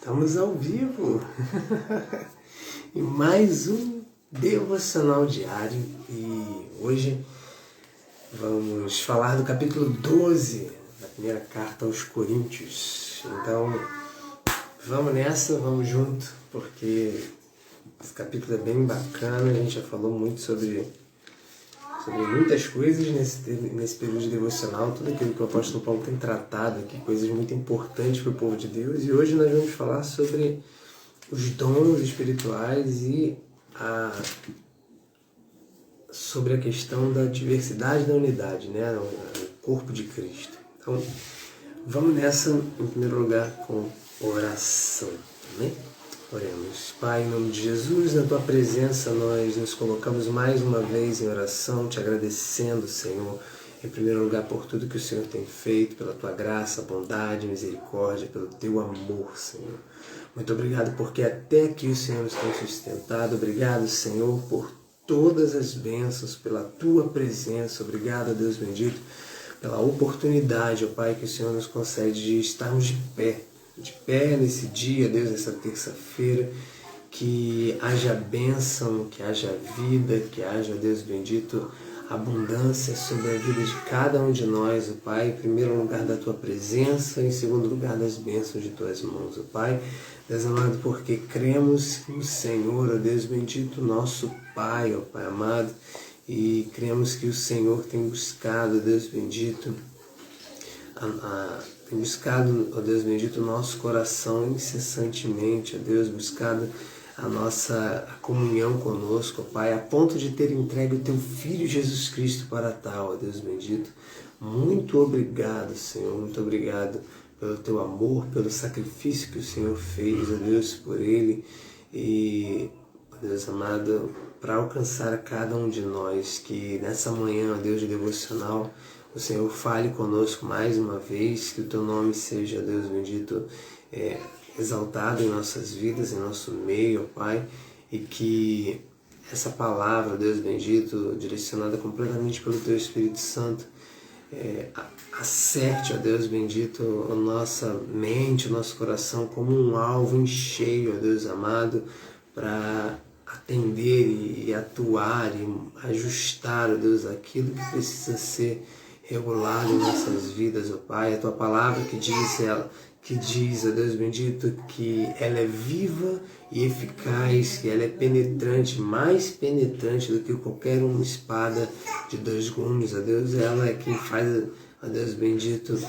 Estamos ao vivo em mais um devocional diário e hoje vamos falar do capítulo 12 da primeira carta aos Coríntios. Então vamos nessa, vamos junto, porque esse capítulo é bem bacana. A gente já falou muito sobre muitas coisas nesse período de devocional, tudo aquilo que o apóstolo Paulo tem tratado aqui, coisas muito importantes para o povo de Deus. E hoje nós vamos falar sobre os dons espirituais e sobre a questão da diversidade da unidade, né? O corpo de Cristo. Então, vamos nessa, em primeiro lugar, com oração. Amém? Oremos. Pai, em nome de Jesus, na Tua presença nós nos colocamos mais uma vez em oração, te agradecendo, Senhor, em primeiro lugar por tudo que o Senhor tem feito, pela Tua graça, bondade, misericórdia, pelo Teu amor, Senhor. Muito obrigado porque até aqui o Senhor nos tem sustentado. Obrigado, Senhor, por todas as bênçãos, pela Tua presença. Obrigado, Deus bendito, pela oportunidade, ó Pai, que o Senhor nos concede de estarmos de pé nesse dia, Deus, nessa terça-feira, que haja bênção, que haja vida, que haja, Deus bendito, abundância sobre a vida de cada um de nós, ó Pai, em primeiro lugar da Tua presença, em segundo lugar das bênçãos de Tuas mãos, ó Pai, Deus amado, porque cremos no Senhor, ó Deus bendito, nosso Pai, ó Pai amado, e cremos que o Senhor tem buscado, Deus bendito, tem buscado, ó Deus bendito, o nosso coração incessantemente, ó Deus, buscado a nossa comunhão conosco, ó Pai, a ponto de ter entregue o Teu Filho Jesus Cristo para tal, ó Deus bendito. Muito obrigado, Senhor, muito obrigado pelo Teu amor, pelo sacrifício que o Senhor fez, ó Deus, por Ele e, ó Deus amado, para alcançar a cada um de nós, que nessa manhã, ó Deus, de devocional, o Senhor fale conosco mais uma vez, que o Teu nome seja, Deus bendito, exaltado em nossas vidas, em nosso meio, ó Pai, e que essa palavra, Deus bendito, direcionada completamente pelo Teu Espírito Santo, acerte, ó Deus bendito, a nossa mente, o nosso coração como um alvo em cheio, ó Deus amado, para atender e atuar e ajustar, ó Deus, aquilo que precisa ser regulado em nossas vidas, ó Pai. A Tua palavra que diz, ó Deus bendito, que ela é viva e eficaz, que ela é penetrante, mais penetrante do que qualquer uma espada de dois gumes, ó Deus. Ela é quem faz, ó Deus bendito,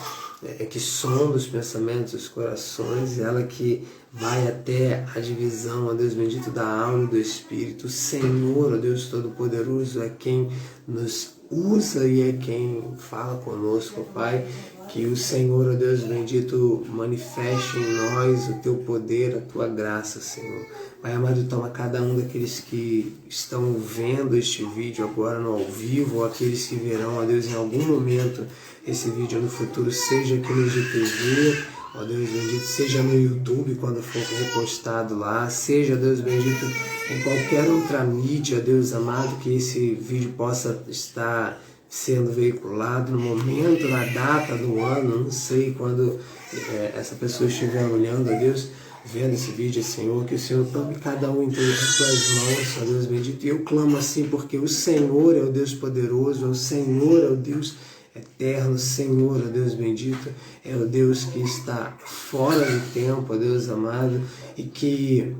que sonda os pensamentos, os corações, ela que vai até a divisão, ó Deus bendito, da alma e do Espírito. O Senhor, ó Deus Todo-Poderoso, é quem nos usa e é quem fala conosco, ó Pai. Que o Senhor, ó Deus bendito, manifeste em nós o Teu poder, a Tua graça, Senhor. Pai amado, toma cada um daqueles que estão vendo este vídeo agora no ao vivo, ou aqueles que verão, ó Deus, em algum momento esse vídeo no futuro, seja aqui no IGTV, ó Deus bendito, seja no YouTube quando for repostado lá, seja, Deus bendito, em qualquer outra mídia, Deus amado, que esse vídeo possa estar sendo veiculado no momento, na data do ano, não sei, quando essa pessoa estiver olhando, ó Deus, vendo esse vídeo, Senhor, que o Senhor tome cada um em Tuas mãos, ó Deus bendito, e eu clamo assim, porque o Senhor é o Deus poderoso, o Senhor é o Deus eterno, Senhor, ó Deus bendito, é o Deus que está fora do tempo, ó Deus amado, e que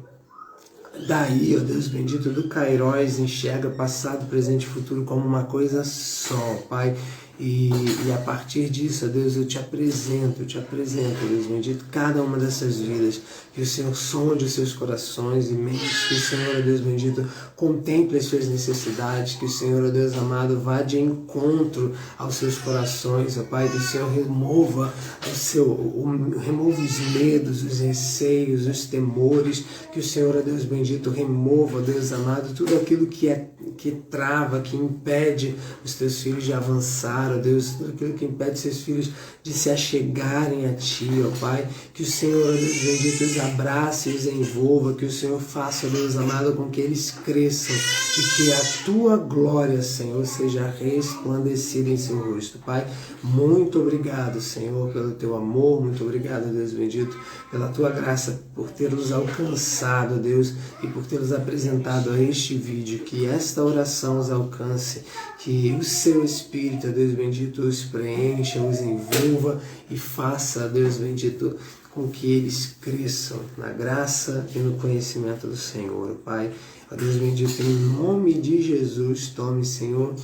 daí, ó Deus bendito, do Kairos enxerga passado, presente e futuro como uma coisa só, Pai. E a partir disso, ó Deus, eu te apresento, Deus bendito, cada uma dessas vidas, que o Senhor sonde os seus corações e mentes, que o Senhor, ó Deus bendito, contemple as suas necessidades, que o Senhor, ó Deus amado, vá de encontro aos seus corações, ó Pai, que o Senhor remova os medos, os receios, os temores, que o Senhor, ó Deus bendito, remova, ó Deus amado, tudo aquilo que trava, que impede os Teus filhos de avançar, afastar, ó Deus, tudo aquilo que impede seus filhos de se achegarem a Ti, ó Pai. Que o Senhor, ó Deus bendito, os abrace e os envolva, que o Senhor faça, ó Deus amado, com que eles cresçam e que a Tua glória, Senhor, seja resplandecida em seu rosto, Pai. Muito obrigado, Senhor, pelo Teu amor, muito obrigado, Deus bendito, pela Tua graça, por ter-nos alcançado, Deus, e por ter-nos apresentado a este vídeo, que esta oração os alcance, que o Seu Espírito, Deus bendito, os preencha, os envolva e faça, Deus bendito, com que eles cresçam na graça e no conhecimento do Senhor, Pai. Ó Deus bendito, em nome de Jesus, tome, Senhor,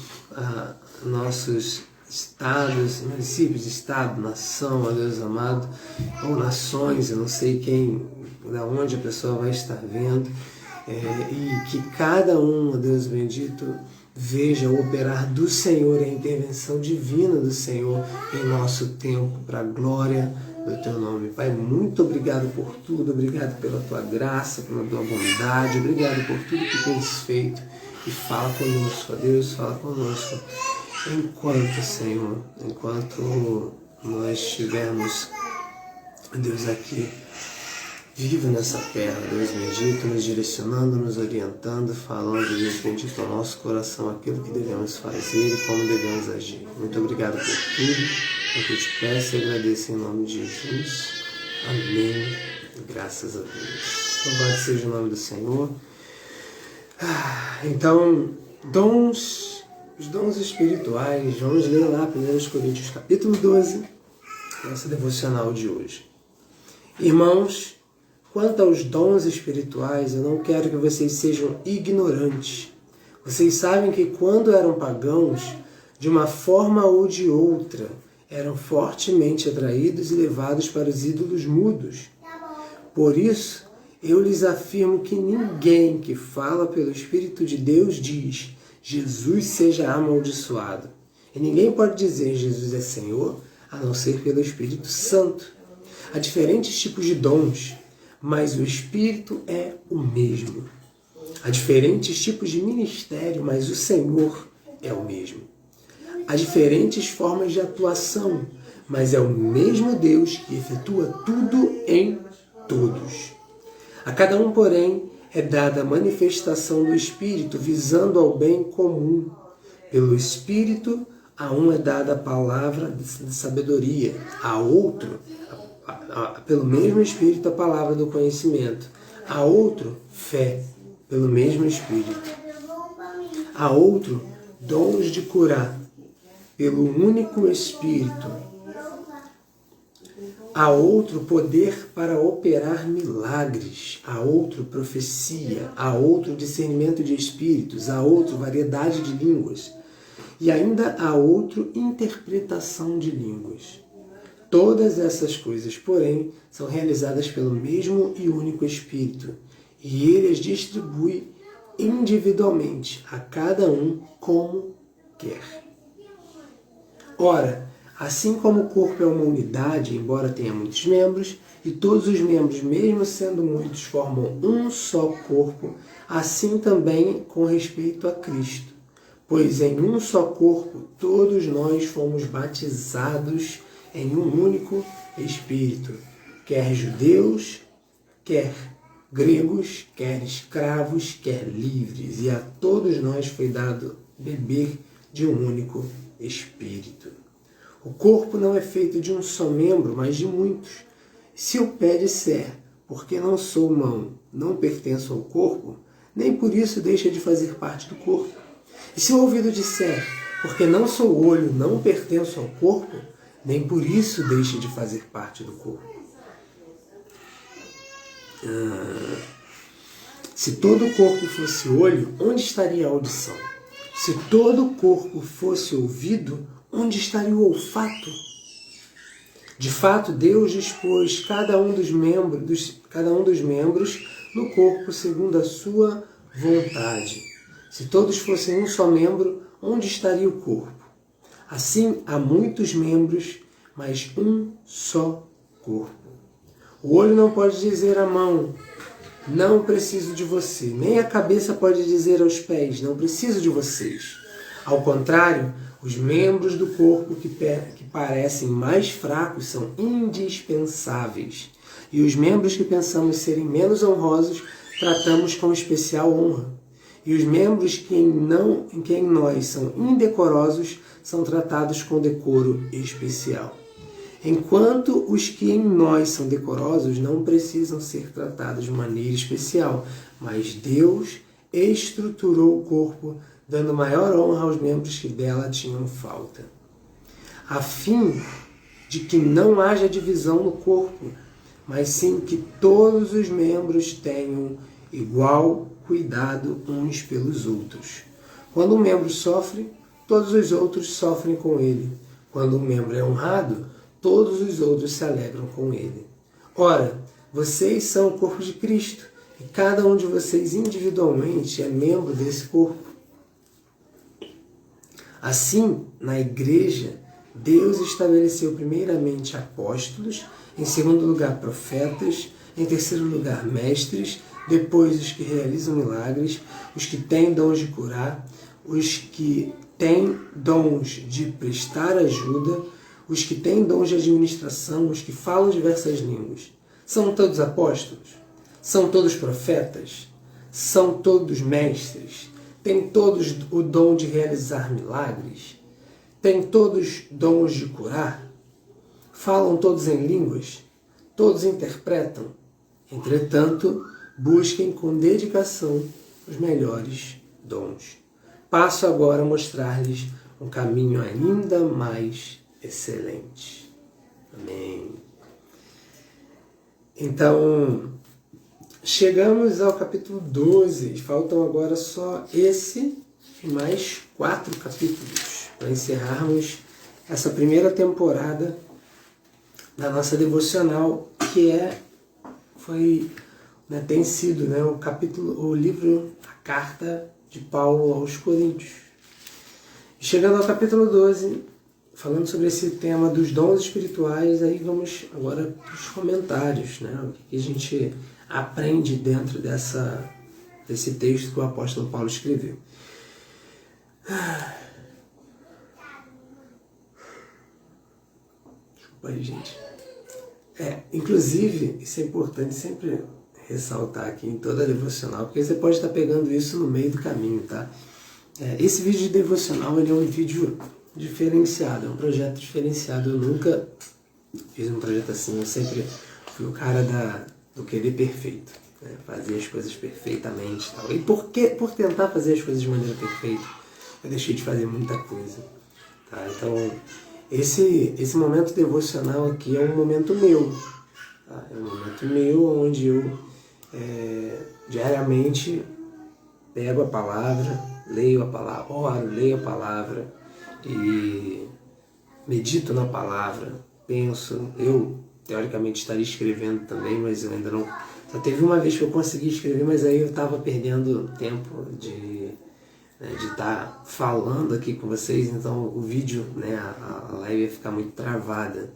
nossos estados, municípios, estado, nação, ó Deus amado, ou nações, eu não sei da onde a pessoa vai estar vendo, e que cada um, ó Deus bendito, veja o operar do Senhor e a intervenção divina do Senhor em nosso tempo, para a glória do Teu nome. Pai, muito obrigado por tudo, obrigado pela Tua graça, pela Tua bondade, obrigado por tudo que Tens feito, e fala conosco, ó Deus, fala conosco, enquanto nós estivermos, Deus, aqui, vivo nessa terra, Deus bendito, nos direcionando, nos orientando, falando, Deus bendito, ao nosso coração aquilo que devemos fazer e como devemos agir. Muito obrigado por tudo, eu te peço e agradeço em nome de Jesus. Amém. Graças a Deus. Louvado seja o nome do Senhor. Então, os dons espirituais, vamos ler lá 1 Coríntios capítulo 12, nossa devocional de hoje. Irmãos, quanto aos dons espirituais, eu não quero que vocês sejam ignorantes. Vocês sabem que quando eram pagãos, de uma forma ou de outra, eram fortemente atraídos e levados para os ídolos mudos. Por isso, eu lhes afirmo que ninguém que fala pelo Espírito de Deus diz: Jesus seja amaldiçoado. E ninguém pode dizer Jesus é Senhor, a não ser pelo Espírito Santo. Há diferentes tipos de dons, mas o Espírito é o mesmo. Há diferentes tipos de ministério, mas o Senhor é o mesmo. Há diferentes formas de atuação, mas é o mesmo Deus que efetua tudo em todos. A cada um, porém, é dada a manifestação do Espírito, visando ao bem comum. Pelo Espírito, a um é dada a palavra de sabedoria, a outro, pelo mesmo Espírito, a palavra do conhecimento, a outro, fé, pelo mesmo Espírito, a outro, dons de curar, pelo único Espírito, a outro, poder para operar milagres, a outro, profecia, a outro, discernimento de espíritos, a outro, variedade de línguas, e ainda a outro, interpretação de línguas. Todas essas coisas, porém, são realizadas pelo mesmo e único Espírito, e Ele as distribui individualmente a cada um como quer. Ora, assim como o corpo é uma unidade, embora tenha muitos membros, e todos os membros, mesmo sendo muitos, formam um só corpo, assim também com respeito a Cristo. Pois em um só corpo todos nós fomos batizados em um único Espírito, quer judeus, quer gregos, quer escravos, quer livres, e a todos nós foi dado beber de um único Espírito. O corpo não é feito de um só membro, mas de muitos. Se o pé disser, porque não sou mão, não pertenço ao corpo, nem por isso deixa de fazer parte do corpo. E se o ouvido disser, porque não sou olho, não pertenço ao corpo, nem por isso deixa de fazer parte do corpo. Se todo o corpo fosse olho, onde estaria a audição? Se todo o corpo fosse ouvido, onde estaria o olfato? De fato, Deus dispôs cada um dos membros no corpo segundo a sua vontade. Se todos fossem um só membro, onde estaria o corpo? Assim, há muitos membros, mas um só corpo. O olho não pode dizer à mão, não preciso de você. Nem a cabeça pode dizer aos pés, não preciso de vocês. Ao contrário, Os membros do corpo que parecem mais fracos são indispensáveis. E os membros que pensamos serem menos honrosos, tratamos com especial honra. E os membros que em quem nós são indecorosos, são tratados com decoro especial. Enquanto os que em nós são decorosos não precisam ser tratados de maneira especial, mas Deus estruturou o corpo, dando maior honra aos membros que dela tinham falta, a fim de que não haja divisão no corpo, mas sim que todos os membros tenham igual cuidado uns pelos outros. Quando um membro sofre, todos os outros sofrem com ele. Quando um membro é honrado, todos os outros se alegram com ele. Ora, vocês são o corpo de Cristo, e cada um de vocês individualmente é membro desse corpo. Assim, na igreja, Deus estabeleceu primeiramente apóstolos, em segundo lugar profetas, em terceiro lugar mestres, depois os que realizam milagres, os que têm dons de curar, os que têm dons de prestar ajuda, os que têm dons de administração, os que falam diversas línguas. São todos apóstolos? São todos profetas? São todos mestres? Têm todos o dom de realizar milagres? Têm todos dons de curar? Falam todos em línguas? Todos interpretam? Entretanto, busquem com dedicação os melhores dons. Passo agora a mostrar-lhes um caminho ainda mais excelente. Amém. Então, chegamos ao capítulo 12. Faltam agora só esse e mais 4 capítulos para encerrarmos essa primeira temporada da nossa devocional, que tem sido o livro, a carta de Paulo aos Coríntios. Chegando ao capítulo 12, falando sobre esse tema dos dons espirituais, aí vamos agora para os comentários, o que a gente aprende dentro desse texto que o apóstolo Paulo escreveu. Desculpa aí, gente. Inclusive, isso é importante sempre ressaltar aqui em toda a devocional, porque você pode estar pegando isso no meio do caminho, tá? Esse vídeo de devocional, ele é um vídeo diferenciado, é um projeto diferenciado. Eu nunca fiz um projeto assim, eu sempre fui o cara do querer perfeito, fazer as coisas perfeitamente e tal. E por tentar fazer as coisas de maneira perfeita, eu deixei de fazer muita coisa, tá? Então, esse momento devocional aqui é um momento meu, tá? É um momento meu onde eu diariamente pego a palavra, leio a palavra, oro, leio a palavra e medito na palavra, penso. Eu, teoricamente, estaria escrevendo também, mas eu ainda não... Só teve uma vez que eu consegui escrever, mas aí eu estava perdendo tempo de estar falando aqui com vocês, então o vídeo, a live ia ficar muito travada.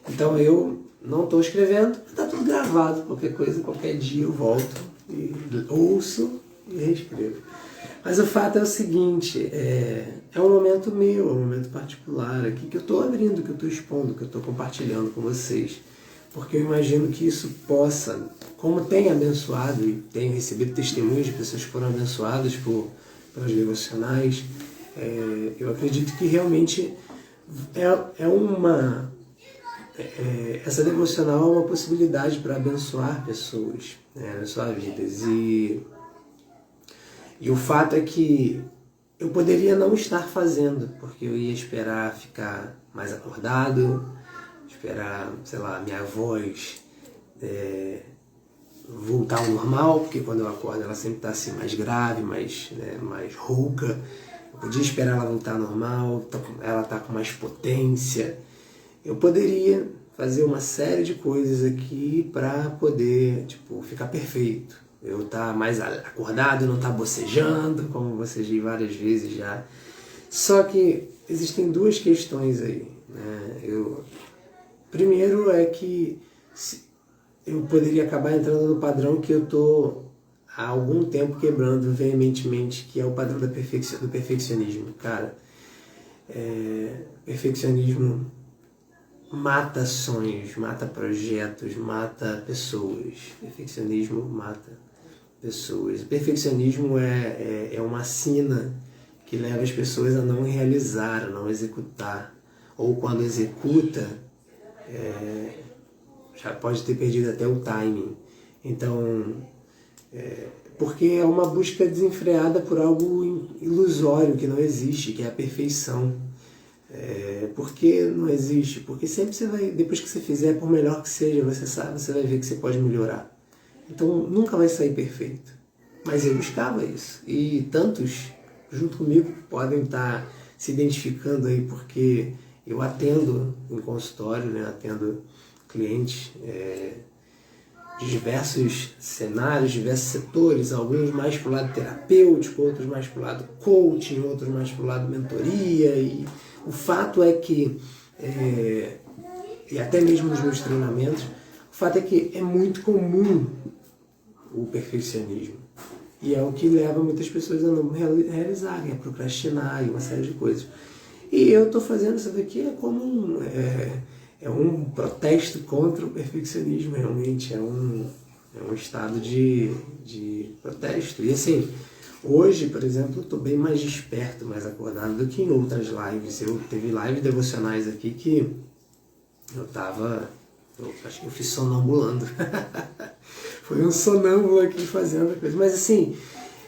Então eu não estou escrevendo, está tudo gravado, qualquer coisa, qualquer dia eu volto e ouço e reescrevo. Mas o fato é o seguinte, é um momento meu, é um momento particular aqui que eu estou abrindo, que eu estou expondo, que eu estou compartilhando com vocês. Porque eu imagino que isso possa, como tem abençoado e tenho recebido testemunhos de pessoas que foram abençoadas pelos devocionais, eu acredito que realmente essa devocional é uma possibilidade para abençoar pessoas, abençoar vidas. E o fato é que eu poderia não estar fazendo, porque eu ia esperar ficar mais acordado, esperar, minha voz voltar ao normal, porque quando eu acordo ela sempre está assim mais grave, mais rouca. Eu podia esperar ela voltar ao normal, ela está com mais potência. Eu poderia fazer uma série de coisas aqui para poder ficar perfeito. Eu estar mais acordado, não estar bocejando, como bocejei várias vezes já. Só que existem duas questões aí, Primeiro é que eu poderia acabar entrando no padrão que eu estou há algum tempo quebrando veementemente, que é o padrão do perfeccionismo. Cara, Perfeccionismo mata sonhos, mata projetos, mata pessoas. Perfeccionismo mata pessoas. Perfeccionismo é uma sina que leva as pessoas a não realizar, a não executar. Ou quando executa, já pode ter perdido até o timing. Então, porque é uma busca desenfreada por algo ilusório, que não existe, que é a perfeição. Por que não existe? Porque sempre você vai, depois que você fizer, por melhor que seja, você vai ver que você pode melhorar. Então nunca vai sair perfeito. Mas eu buscava isso. E tantos, junto comigo, podem estar se identificando aí, porque eu atendo em consultório, né? Atendo clientes de diversos cenários, diversos setores, alguns mais para o lado terapêutico, outros mais para o lado coaching, outros mais para o lado mentoria. E o fato é que, e até mesmo nos meus treinamentos, o fato é que é muito comum o perfeccionismo. E é o que leva muitas pessoas a não realizarem, a procrastinar e uma série de coisas. E eu estou fazendo isso daqui como um protesto contra o perfeccionismo, realmente. É um estado de protesto. E assim, hoje, por exemplo, eu estou bem mais desperto, mais acordado do que em outras lives. Teve lives devocionais aqui que eu acho que eu fiz sonambulando. Foi um sonâmbulo aqui fazendo a coisa. Mas assim,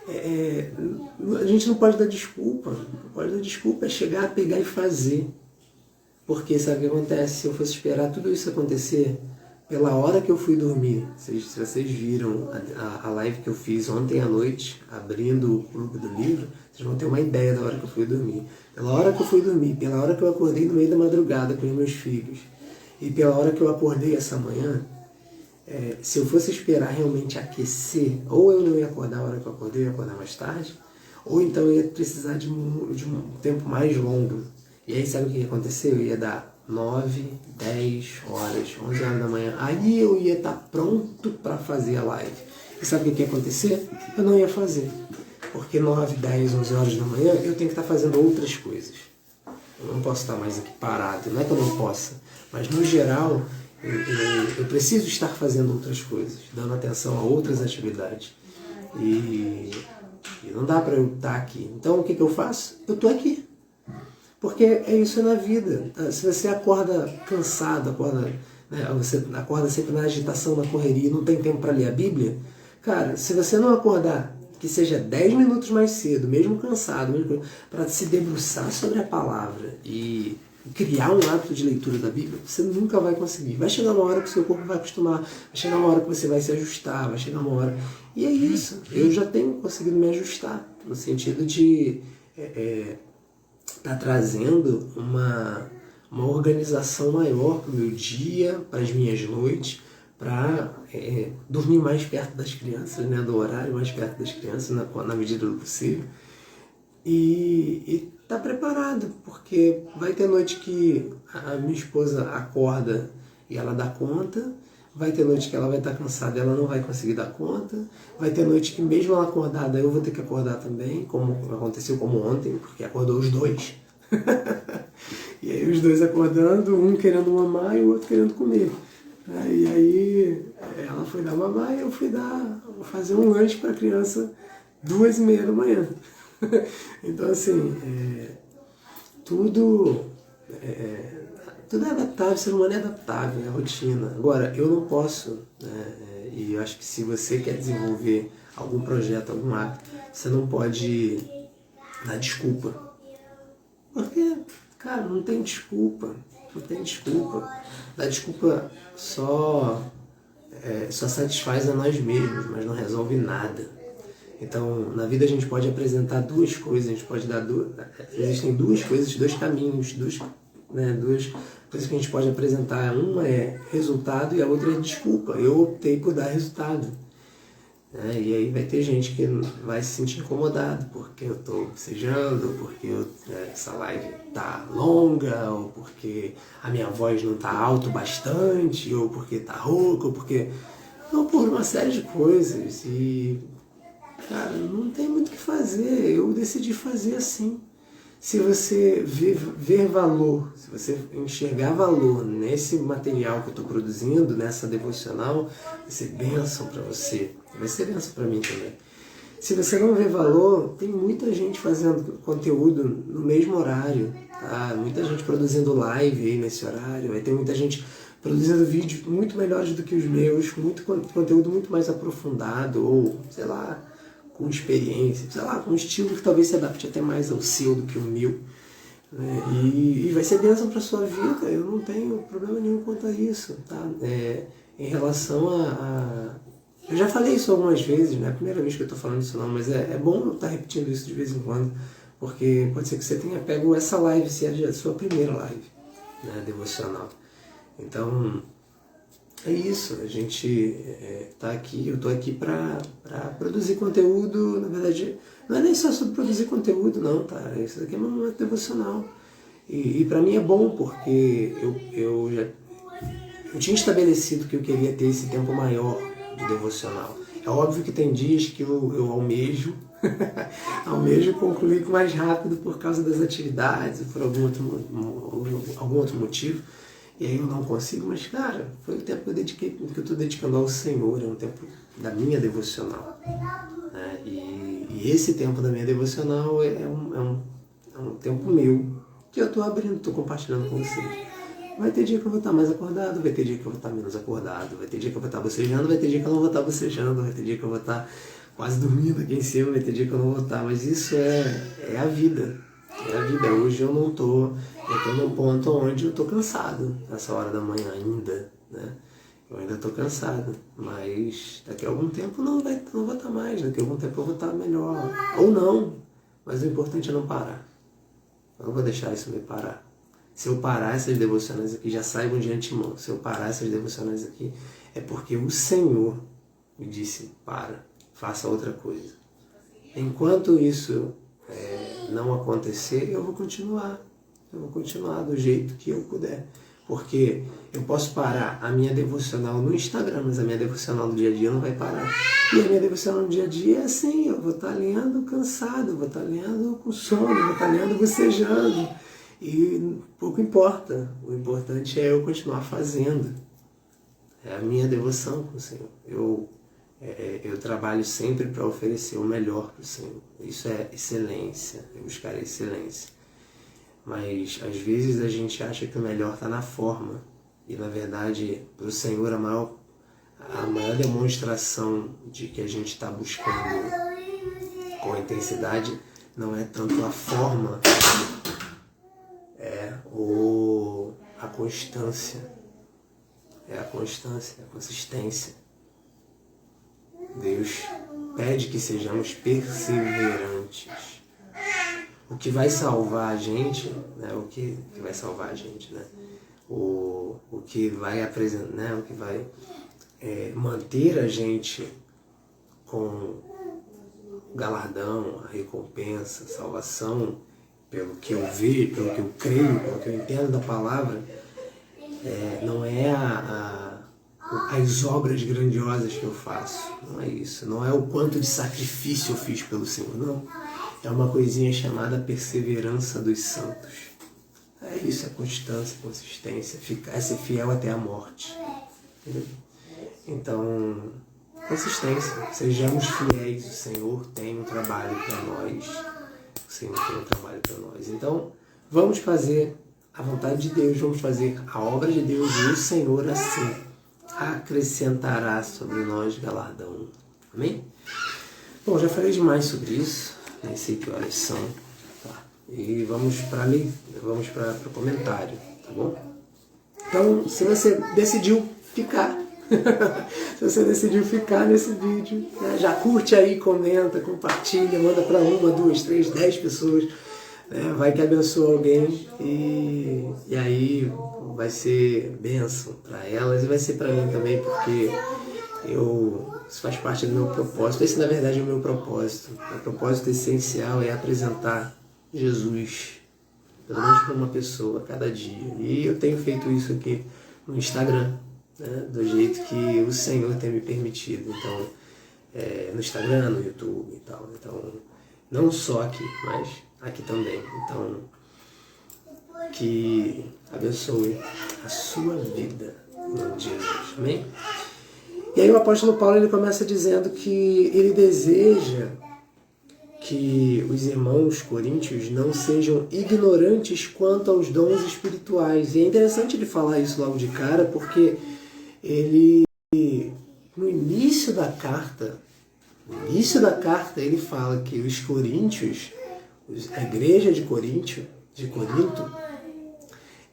a gente não pode dar desculpa. Não pode dar desculpa, é chegar, pegar e fazer. Porque sabe o que acontece? Se eu fosse esperar tudo isso acontecer, pela hora que eu fui dormir, se vocês viram a live que eu fiz ontem à noite, abrindo o clube do livro, vocês vão ter uma ideia da hora que eu fui dormir. Pela hora que eu fui dormir, pela hora que eu acordei no meio da madrugada com os meus filhos, e pela hora que eu acordei essa manhã, se eu fosse esperar realmente aquecer, ou eu não ia acordar a hora que eu acordei, eu ia acordar mais tarde, ou então eu ia precisar de um tempo mais longo. E aí sabe o que ia acontecer? Eu ia dar 9, 10 horas, 11 horas da manhã. Aí eu ia estar pronto para fazer a live. E sabe o que ia acontecer? Eu não ia fazer. Porque 9, 10, 11 horas da manhã eu tenho que estar fazendo outras coisas. Eu não posso estar mais aqui parado. Não é que eu não possa. Mas no geral, eu preciso estar fazendo outras coisas. Dando atenção a outras atividades. E não dá para eu estar aqui. Então o que eu faço? Eu estou aqui. Porque é isso na vida. Se você acorda cansado, você acorda sempre na agitação, na correria e não tem tempo para ler a Bíblia, cara, se você não acordar, que seja 10 minutos mais cedo, mesmo cansado, para se debruçar sobre a palavra e criar um hábito de leitura da Bíblia, você nunca vai conseguir. Vai chegar uma hora que o seu corpo vai acostumar, vai chegar uma hora que você vai se ajustar, vai chegar uma hora... E é isso. Eu já tenho conseguido me ajustar, no sentido de... está trazendo uma organização maior para o meu dia, para as minhas noites, para dormir mais perto das crianças, né, do horário mais perto das crianças, na medida do possível. E tá preparado, porque vai ter noite que a minha esposa acorda e ela dá conta, vai ter noite que ela vai estar cansada e ela não vai conseguir dar conta, vai ter noite que mesmo ela acordada eu vou ter que acordar também, como aconteceu como ontem, porque acordou os dois. E aí os dois acordando, um querendo mamar e o outro querendo comer. E aí ela foi dar mamar e eu fui fazer um lanche para a criança 2h30 da manhã. Então assim, tudo é adaptável, o ser humano é adaptável, é rotina. Agora, eu não posso, e eu acho que se você quer desenvolver algum projeto, algum hábito, você não pode dar desculpa. Porque, cara, não tem desculpa. Não tem desculpa. Dar desculpa só satisfaz a nós mesmos, mas não resolve nada. Então, na vida a gente pode apresentar duas coisas, a gente pode dar existem duas coisas, dois caminhos, duas coisas que a gente pode apresentar. Uma é resultado e a outra é desculpa. Eu optei por dar resultado. E aí vai ter gente que vai se sentir incomodado porque eu estou bocejando, porque essa live tá longa, ou porque a minha voz não tá alto bastante, ou porque tá rouca, ou porque... Não, por uma série de coisas. E, cara, não tem muito o que fazer. Eu decidi fazer assim. Se você ver valor, se você enxergar valor nesse material que eu estou produzindo, nessa devocional, vai ser bênção para você, vai ser bênção para mim também. Se você não vê valor, tem muita gente fazendo conteúdo no mesmo horário, tá? Muita gente produzindo live aí nesse horário, vai ter muita gente produzindo vídeos muito melhores do que os meus, muito conteúdo muito mais aprofundado, ou, sei lá, com experiência, sei lá, com um estilo que talvez se adapte até mais ao seu do que o meu. Né? E vai ser bênção para sua vida, eu não tenho problema nenhum quanto a isso, tá? Em relação eu já falei isso algumas vezes, não é a primeira vez que eu estou falando isso não, mas é bom eu estar repetindo isso de vez em quando, porque pode ser que você tenha pego essa live, se é a sua primeira live, né, devocional. Então, é isso, a gente tá aqui, eu estou aqui para produzir conteúdo, na verdade, não é nem só sobre produzir conteúdo não, tá? Isso aqui é um momento devocional. E para mim é bom, porque eu tinha estabelecido que eu queria ter esse tempo maior de devocional. É óbvio que tem dias que eu almejo, almejo concluir mais rápido por causa das atividades, por algum outro motivo, e aí eu não consigo, mas cara, foi o tempo que eu estou dedicando ao Senhor, é um tempo da minha devocional. Né? E esse tempo da minha devocional é um tempo meu, que eu estou abrindo, estou compartilhando com vocês. Vai ter dia que eu vou estar mais acordado, vai ter dia que eu vou estar menos acordado, vai ter dia que eu vou estar bocejando, vai ter dia que eu não vou estar bocejando, vai ter dia que eu vou estar quase dormindo aqui em cima, vai ter dia que eu não vou estar, mas isso é a vida. É a vida. Hoje eu não estou num ponto onde eu estou cansado, nessa hora da manhã ainda, né? Eu ainda estou cansado, mas daqui a algum tempo não vou estar mais, daqui a algum tempo eu vou estar melhor. Ou não, mas o importante é não parar. Eu não vou deixar isso me parar. Se eu parar essas devocionais aqui, já saibam de antemão, se eu parar essas devocionais aqui, é porque o Senhor me disse, faça outra coisa. Enquanto isso não acontecer, eu vou continuar do jeito que eu puder. Porque eu posso parar a minha devocional no Instagram, mas a minha devocional do dia a dia não vai parar. E a minha devocional no dia a dia é assim, eu vou estar lendo cansado, eu vou estar lendo com sono, eu vou estar lendo bocejando. E pouco importa, o importante é eu continuar fazendo. É a minha devoção com o Senhor. Eu trabalho sempre para oferecer o melhor para o Senhor. Isso é excelência, é buscar a excelência. Mas às vezes a gente acha que o melhor está na forma. E na verdade, para o Senhor, a maior demonstração de que a gente está buscando com intensidade não é tanto a forma, ou a constância. É a constância, a consistência. Deus pede que sejamos perseverantes. O que vai salvar a gente, né? O que vai salvar a gente, né? O que vai apresentar, né? O que vai manter a gente com galardão, a recompensa, a salvação, pelo que eu vejo, pelo que eu creio, pelo que eu entendo da palavra, não é as obras grandiosas que eu faço, não é isso, não é o quanto de sacrifício eu fiz pelo Senhor, não. É uma coisinha chamada perseverança dos santos. É isso, é constância, consistência, ser fiel até a morte. Entendeu? Então, consistência, sejamos fiéis, o Senhor tem um trabalho para nós. O Senhor tem um trabalho para nós. Então, vamos fazer a vontade de Deus, vamos fazer a obra de Deus e o Senhor assim acrescentará sobre nós galardão. Amém? Bom, já falei demais sobre isso, nem sei que horas são. Tá? E vamos para o comentário, tá bom? Então, se você decidiu ficar, se você decidiu ficar nesse vídeo, né, já curte aí, comenta, compartilha, manda para 1, 2, 3, 10 pessoas, né, vai que abençoa alguém e aí vai ser bênção para elas e vai ser para mim também, porque isso faz parte do meu propósito. Esse, na verdade, é o meu propósito. O propósito essencial é apresentar Jesus, pelo menos para uma pessoa a cada dia. E eu tenho feito isso aqui no Instagram, né, do jeito que o Senhor tem me permitido. Então, no Instagram, no YouTube e tal. Então, não só aqui, mas aqui também. Então, que abençoe a sua vida, em nome de Jesus. Amém? E aí o apóstolo Paulo ele começa dizendo que ele deseja que os irmãos coríntios não sejam ignorantes quanto aos dons espirituais. E é interessante ele falar isso logo de cara, porque ele, no início da carta, ele fala que os coríntios, a igreja de Corinto,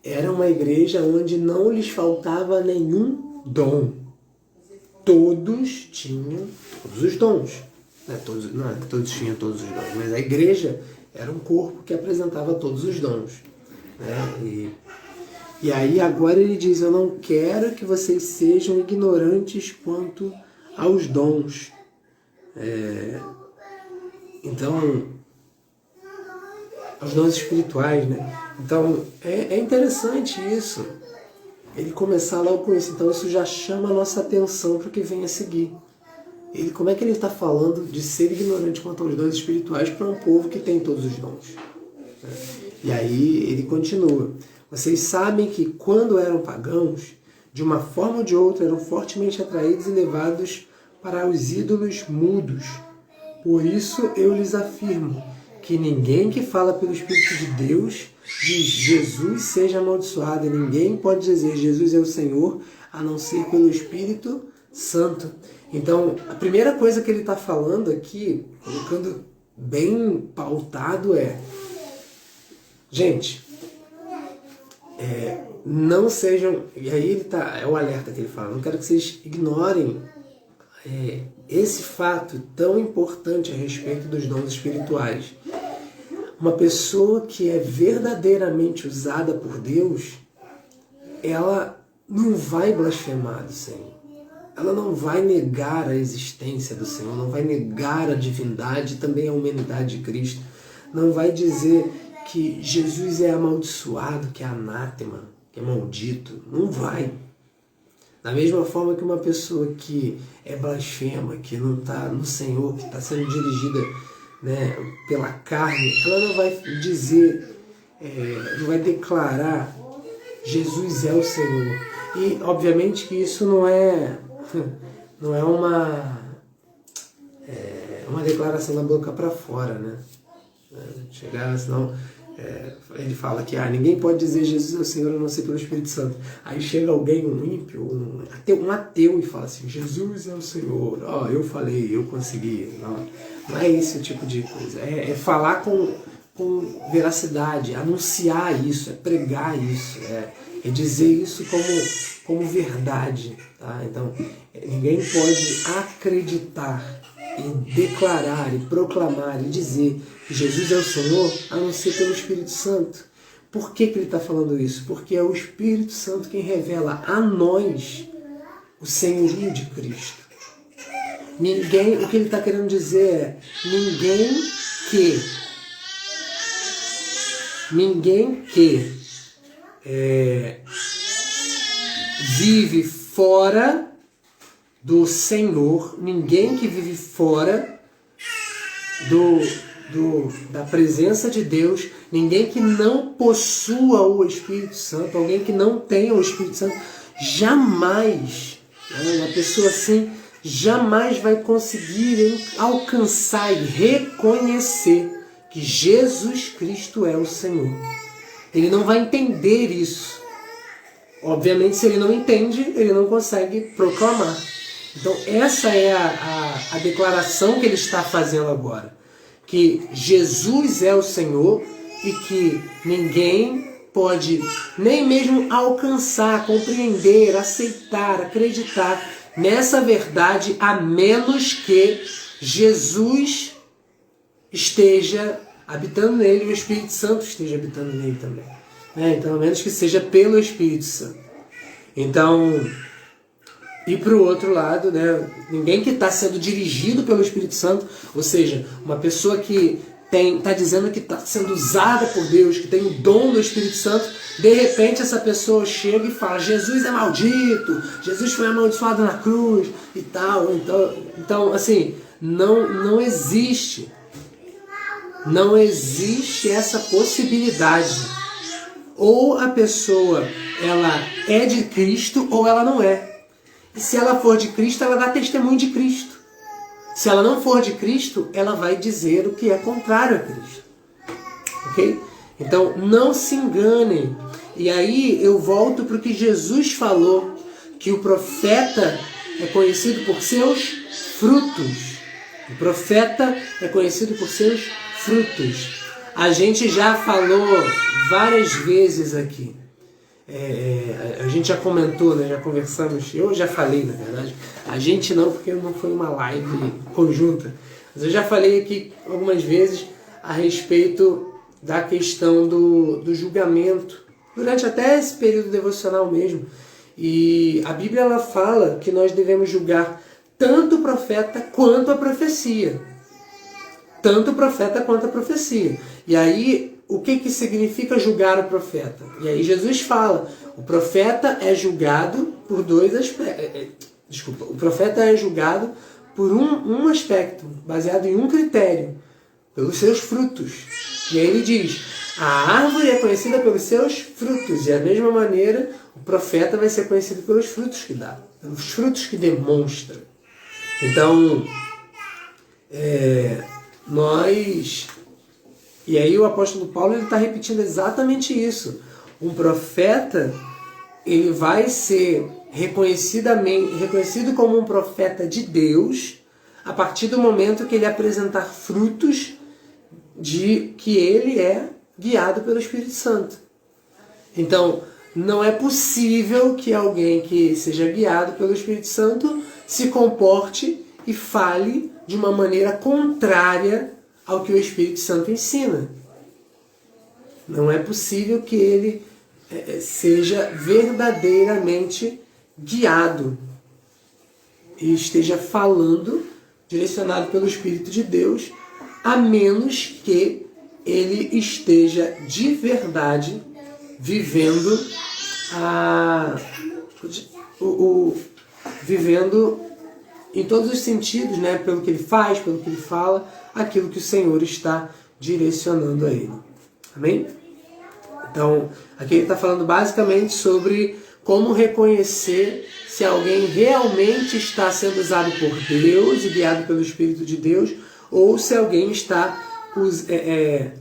era uma igreja onde não lhes faltava nenhum dom. Todos tinham todos os dons. Não é que todos tinham todos os dons, mas a igreja era um corpo que apresentava todos os dons. Né? E aí agora ele diz, eu não quero que vocês sejam ignorantes quanto aos dons. Então, aos dons espirituais, né? Então, é interessante isso. Ele começar logo com isso. Então, isso já chama a nossa atenção para o que vem a seguir. Como é que ele está falando de ser ignorante quanto aos dons espirituais para um povo que tem todos os dons? E aí ele continua. Vocês sabem que quando eram pagãos, de uma forma ou de outra, eram fortemente atraídos e levados para os ídolos mudos. Por isso eu lhes afirmo que ninguém que fala pelo Espírito de Deus diz Jesus seja amaldiçoado. E ninguém pode dizer Jesus é o Senhor, a não ser pelo Espírito Santo. Então, a primeira coisa que ele está falando aqui, colocando bem pautado gente, não sejam, e aí é o alerta que ele fala, não quero que vocês ignorem esse fato tão importante a respeito dos dons espirituais. Uma pessoa que é verdadeiramente usada por Deus, ela não vai blasfemar do Senhor. Ela não vai negar a existência do Senhor, não vai negar a divindade e também a humanidade de Cristo. Não vai dizer que Jesus é amaldiçoado, que é anátema, que é maldito. Não vai. Da mesma forma que uma pessoa que é blasfema, que não está no Senhor, que está sendo dirigida, né, pela carne, ela não vai dizer, não vai declarar Jesus é o Senhor. E obviamente que isso não é uma declaração da boca para fora, né? Chegar, senão ele fala que ninguém pode dizer Jesus é o Senhor a não ser pelo Espírito Santo. Aí chega alguém, um ímpio, um ateu, e fala assim, Jesus é o Senhor, eu falei, eu consegui. Não é esse tipo de coisa. É falar com veracidade, anunciar isso, pregar isso, é dizer isso como verdade. Tá? Então, ninguém pode acreditar e declarar e proclamar e dizer que Jesus é o Senhor a não ser pelo Espírito Santo. Por que ele está falando isso? Porque é o Espírito Santo quem revela a nós o senhorio de Cristo. O que ele está querendo dizer é ninguém que vive fora do Senhor, ninguém que vive fora da presença de Deus, ninguém que não possua o Espírito Santo, alguém que não tenha o Espírito Santo, jamais, uma pessoa assim, jamais vai conseguir alcançar e reconhecer que Jesus Cristo é o Senhor. Ele não vai entender isso. Obviamente, se ele não entende, ele não consegue proclamar. Então, essa é a declaração que ele está fazendo agora. Que Jesus é o Senhor e que ninguém pode nem mesmo alcançar, compreender, aceitar, acreditar nessa verdade, a menos que Jesus esteja habitando nele e o Espírito Santo esteja habitando nele também. Então, a menos que seja pelo Espírito Santo. Então, e para o outro lado, né, ninguém que está sendo dirigido pelo Espírito Santo, ou seja, uma pessoa que está dizendo que está sendo usada por Deus, que tem o dom do Espírito Santo, de repente essa pessoa chega e fala, Jesus é maldito, Jesus foi amaldiçoado na cruz e tal. Então assim, não existe Não existe essa possibilidade. Ou a pessoa ela é de Cristo ou ela não é. E se ela for de Cristo, ela dá testemunho de Cristo. Se ela não for de Cristo, ela vai dizer o que é contrário a Cristo. Ok? Então, não se enganem. E aí eu volto para o que Jesus falou, que o profeta é conhecido por seus frutos. O profeta é conhecido por seus frutos. A gente já falou várias vezes aqui. A gente já comentou, né? Já conversamos, eu já falei, na verdade. A gente não, porque não foi uma live conjunta. Mas eu já falei aqui algumas vezes a respeito da questão do julgamento, durante até esse período devocional mesmo. E a Bíblia ela fala que nós devemos julgar tanto o profeta quanto a profecia. Tanto o profeta quanto a profecia. E aí, o que significa julgar o profeta? E aí Jesus fala, o profeta é julgado por dois aspectos. Desculpa, o profeta é julgado por um aspecto, baseado em um critério, pelos seus frutos. E aí ele diz, a árvore é conhecida pelos seus frutos, e da mesma maneira o profeta vai ser conhecido pelos frutos que dá, pelos frutos que demonstra. Então, e aí o apóstolo Paulo está repetindo exatamente isso. Um profeta, ele vai ser reconhecido como um profeta de Deus a partir do momento que ele apresentar frutos de que ele é guiado pelo Espírito Santo. Então, não é possível que alguém que seja guiado pelo Espírito Santo se comporte e fale de uma maneira contrária ao que o Espírito Santo ensina. Não é possível que ele seja verdadeiramente guiado e esteja falando, direcionado pelo Espírito de Deus, a menos que ele esteja de verdade vivendo vivendo em todos os sentidos, né, pelo que ele faz, pelo que ele fala, aquilo que o Senhor está direcionando a ele. Amém? Então, aqui ele está falando basicamente sobre como reconhecer se alguém realmente está sendo usado por Deus e guiado pelo Espírito de Deus, ou se alguém está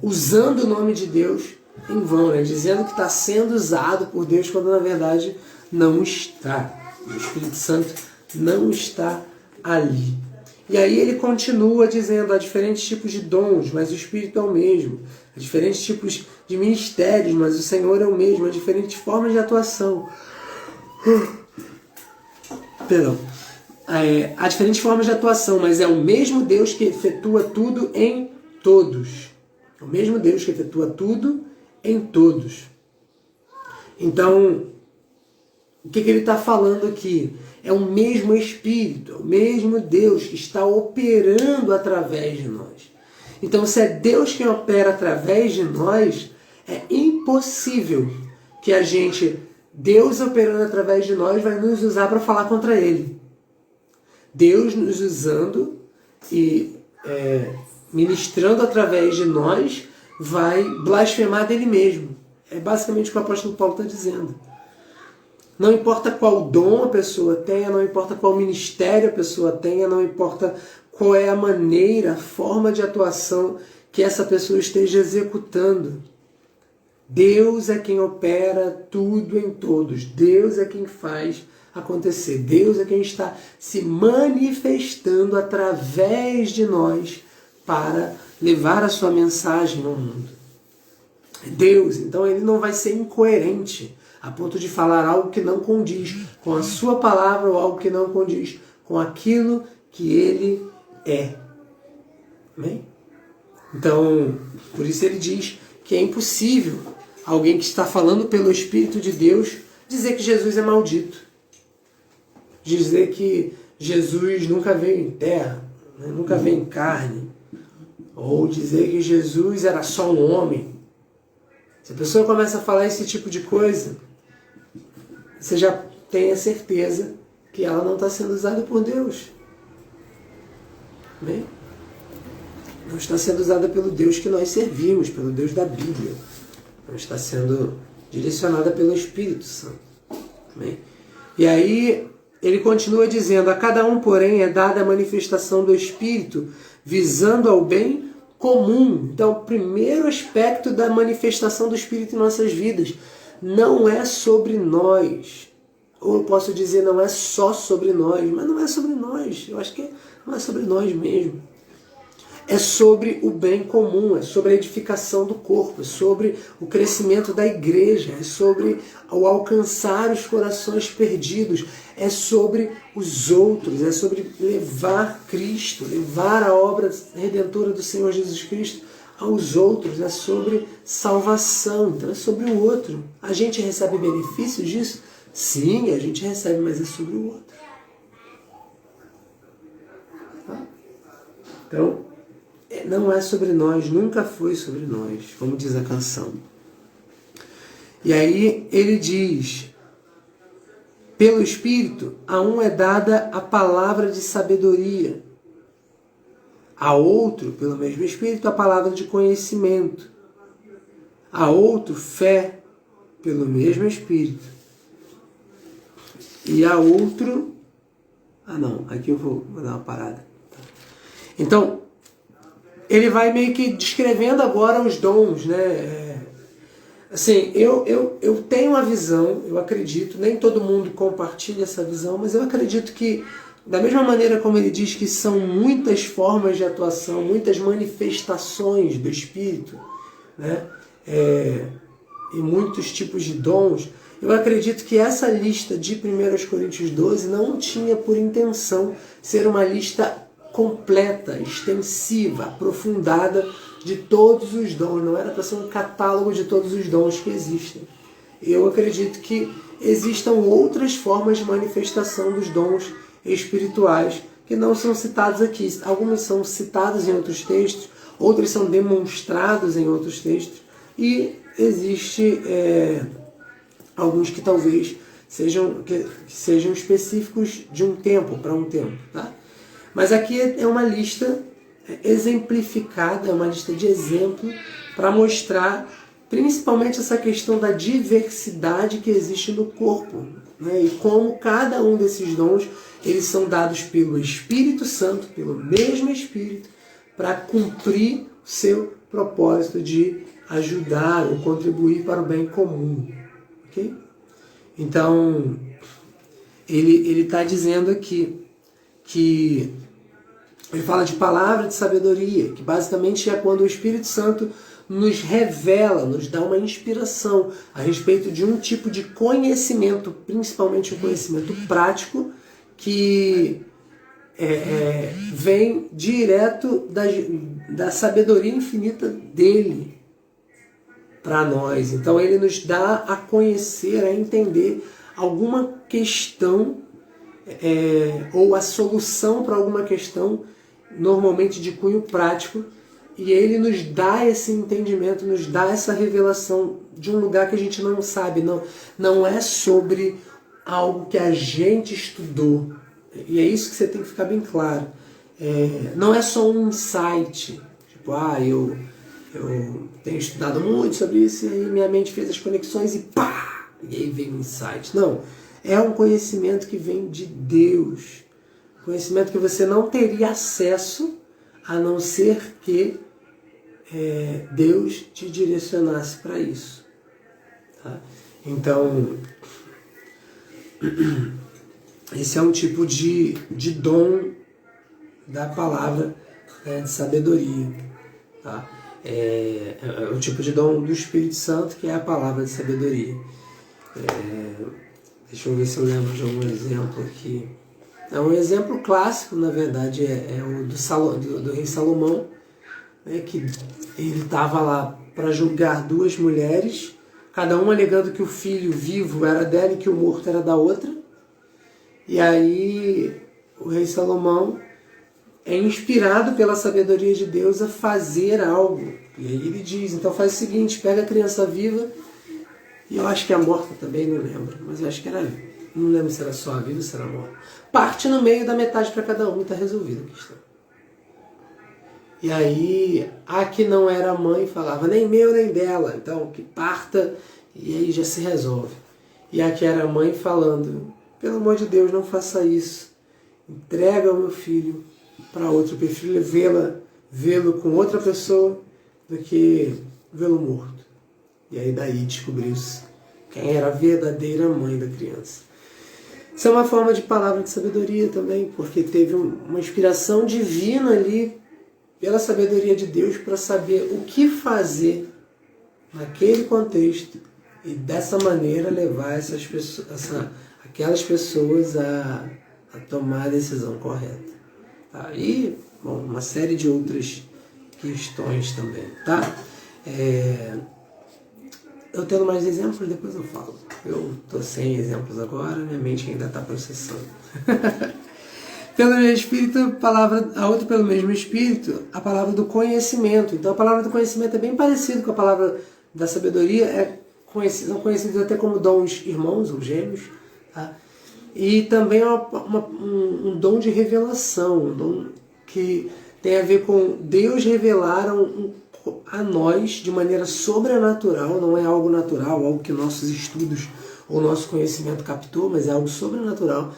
usando o nome de Deus em vão, né? Dizendo que está sendo usado por Deus, quando na verdade não está. O Espírito Santo não está ali. E aí ele continua dizendo, há diferentes tipos de dons, mas o Espírito é o mesmo. Há diferentes tipos de ministérios, mas o Senhor é o mesmo. Há diferentes formas de atuação. Perdão. Há diferentes formas de atuação, mas é o mesmo Deus que efetua tudo em todos. É o mesmo Deus que efetua tudo em todos. Então, o que ele está falando aqui? É o mesmo Espírito, é o mesmo Deus que está operando através de nós. Então, se é Deus quem opera através de nós, é impossível que Deus operando através de nós, vai nos usar para falar contra Ele. Deus nos usando e ministrando através de nós, vai blasfemar dele mesmo. É basicamente o que o apóstolo Paulo está dizendo. Não importa qual dom a pessoa tenha, não importa qual ministério a pessoa tenha, não importa qual é a maneira, a forma de atuação que essa pessoa esteja executando. Deus é quem opera tudo em todos. Deus é quem faz acontecer. Deus é quem está se manifestando através de nós para levar a sua mensagem ao mundo. Deus, então ele não vai ser incoerente a ponto de falar algo que não condiz com a sua palavra ou algo que não condiz com aquilo que ele é. Amém? Então, por isso ele diz que é impossível alguém que está falando pelo Espírito de Deus dizer que Jesus é maldito. Dizer que Jesus nunca veio em terra, né? Nunca veio em carne. Ou dizer que Jesus era só um homem. Se a pessoa começa a falar esse tipo de coisa, você já tem a certeza que ela não está sendo usada por Deus. Amém? não está sendo usada pelo Deus que nós servimos, pelo Deus da Bíblia. Não está sendo direcionada pelo Espírito Santo. Amém? E aí ele continua dizendo: a cada um, porém, é dada a manifestação do Espírito, visando ao bem comum. Então, o primeiro aspecto da manifestação do Espírito em nossas vidas não é sobre nós. Ou eu posso dizer, não é só sobre nós, mas não é sobre nós. Eu acho que não é sobre nós mesmo. É sobre o bem comum, é sobre a edificação do corpo, é sobre o crescimento da igreja, é sobre o alcançar os corações perdidos, é sobre os outros, é sobre levar Cristo, levar a obra redentora do Senhor Jesus Cristo aos outros, é sobre salvação, então é sobre o outro. A gente recebe benefícios disso? Sim, a gente recebe, mas é sobre o outro. Tá? Então, não é sobre nós, nunca foi sobre nós, como diz a canção. E aí ele diz: pelo Espírito, a um é dada a palavra de sabedoria, a outro, pelo mesmo Espírito, a palavra de conhecimento, a outro, fé, pelo mesmo Espírito, e a outro... aqui eu vou dar uma parada. Então, ele vai meio que descrevendo agora os dons, né? Assim, eu tenho uma visão, eu acredito, nem todo mundo compartilha essa visão, mas eu acredito que, da mesma maneira como ele diz que são muitas formas de atuação, muitas manifestações do Espírito, né? E muitos tipos de dons, eu acredito que essa lista de 1 Coríntios 12 não tinha por intenção ser uma lista completa, extensiva, aprofundada de todos os dons. Não era para ser um catálogo de todos os dons que existem. Eu acredito que existam outras formas de manifestação dos dons espirituais que não são citados aqui. Algumas são citadas em outros textos, outras são demonstrados em outros textos, e existe alguns que talvez sejam específicos de um tempo para um tempo, tá? Mas aqui é uma lista exemplificada, é uma lista de exemplo para mostrar principalmente essa questão da diversidade que existe no corpo, né? E como cada um desses dons eles são dados pelo Espírito Santo, pelo mesmo Espírito, para cumprir o seu propósito de ajudar ou contribuir para o bem comum. Okay? Então, ele está dizendo aqui que ele fala de palavra de sabedoria, que basicamente é quando o Espírito Santo nos revela, nos dá uma inspiração a respeito de um tipo de conhecimento, principalmente o conhecimento prático, que vem direto da sabedoria infinita dele para nós. Então ele nos dá a conhecer, a entender alguma questão ou a solução para alguma questão, normalmente de cunho prático, e ele nos dá esse entendimento, nos dá essa revelação de um lugar que a gente não sabe, não é sobre algo que a gente estudou, e é isso que você tem que ficar bem claro. Não é só um insight, tipo, eu tenho estudado muito sobre isso e aí minha mente fez as conexões e pá, e aí veio um insight. Não, é um conhecimento que vem de Deus, conhecimento que você não teria acesso a não ser que Deus te direcionasse para isso. Tá? Então, esse é um tipo de dom da palavra de sabedoria. Tá? É o tipo de dom do Espírito Santo, que é a palavra de sabedoria. Deixa eu ver se eu lembro de algum exemplo aqui. Um exemplo clássico, na verdade, é o do rei Salomão, né, que ele estava lá para julgar duas mulheres, cada uma alegando que o filho vivo era dela e que o morto era da outra. E aí o rei Salomão é inspirado pela sabedoria de Deus a fazer algo. E aí ele diz, então faz o seguinte, pega a criança viva, e eu acho que a morta também, não lembro, mas eu acho que era viva. Não lembro se era só a viva ou se era morta. Parte no meio da metade para cada um e está resolvida a questão. E aí, a que não era mãe falava, nem meu nem dela, então que parta, e aí já se resolve. E a que era mãe falando, pelo amor de Deus, não faça isso, entrega o meu filho para outro, eu prefiro vê-lo com outra pessoa do que vê-lo morto. E aí daí descobriu-se quem era a verdadeira mãe da criança. Isso é uma forma de palavra de sabedoria também, porque teve uma inspiração divina ali, pela sabedoria de Deus, para saber o que fazer naquele contexto e dessa maneira levar aquelas pessoas a tomar a decisão correta. Tá? E, bom, uma série de outras questões também. Tá? Eu tendo mais exemplos, depois eu falo. Eu estou sem exemplos agora, minha mente ainda está processando. Pelo mesmo Espírito, a outra pelo mesmo Espírito, a palavra do conhecimento. Então a palavra do conhecimento é bem parecida com a palavra da sabedoria, são conhecidos até como dons irmãos ou gêmeos. Tá? E também é um dom de revelação, um dom que tem a ver com Deus revelar a nós de maneira sobrenatural, não é algo natural, algo que nossos estudos ou nosso conhecimento captou, mas é algo sobrenatural.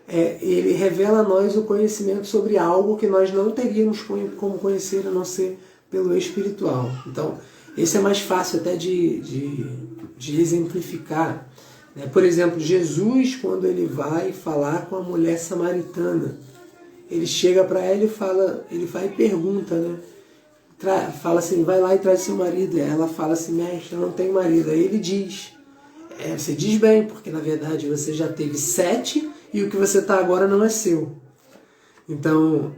Ele revela a nós o conhecimento sobre algo que nós não teríamos como conhecer a não ser pelo espiritual. Então, esse é mais fácil até de exemplificar. Por exemplo, Jesus, quando ele vai falar com a mulher samaritana, ele chega para ela ele vai e pergunta, né? Fala assim, vai lá e traz seu marido. E ela fala assim, mestre, eu não tenho marido. Aí ele diz, você diz bem, porque na verdade você já teve 7 e o que você está agora não é seu. Então,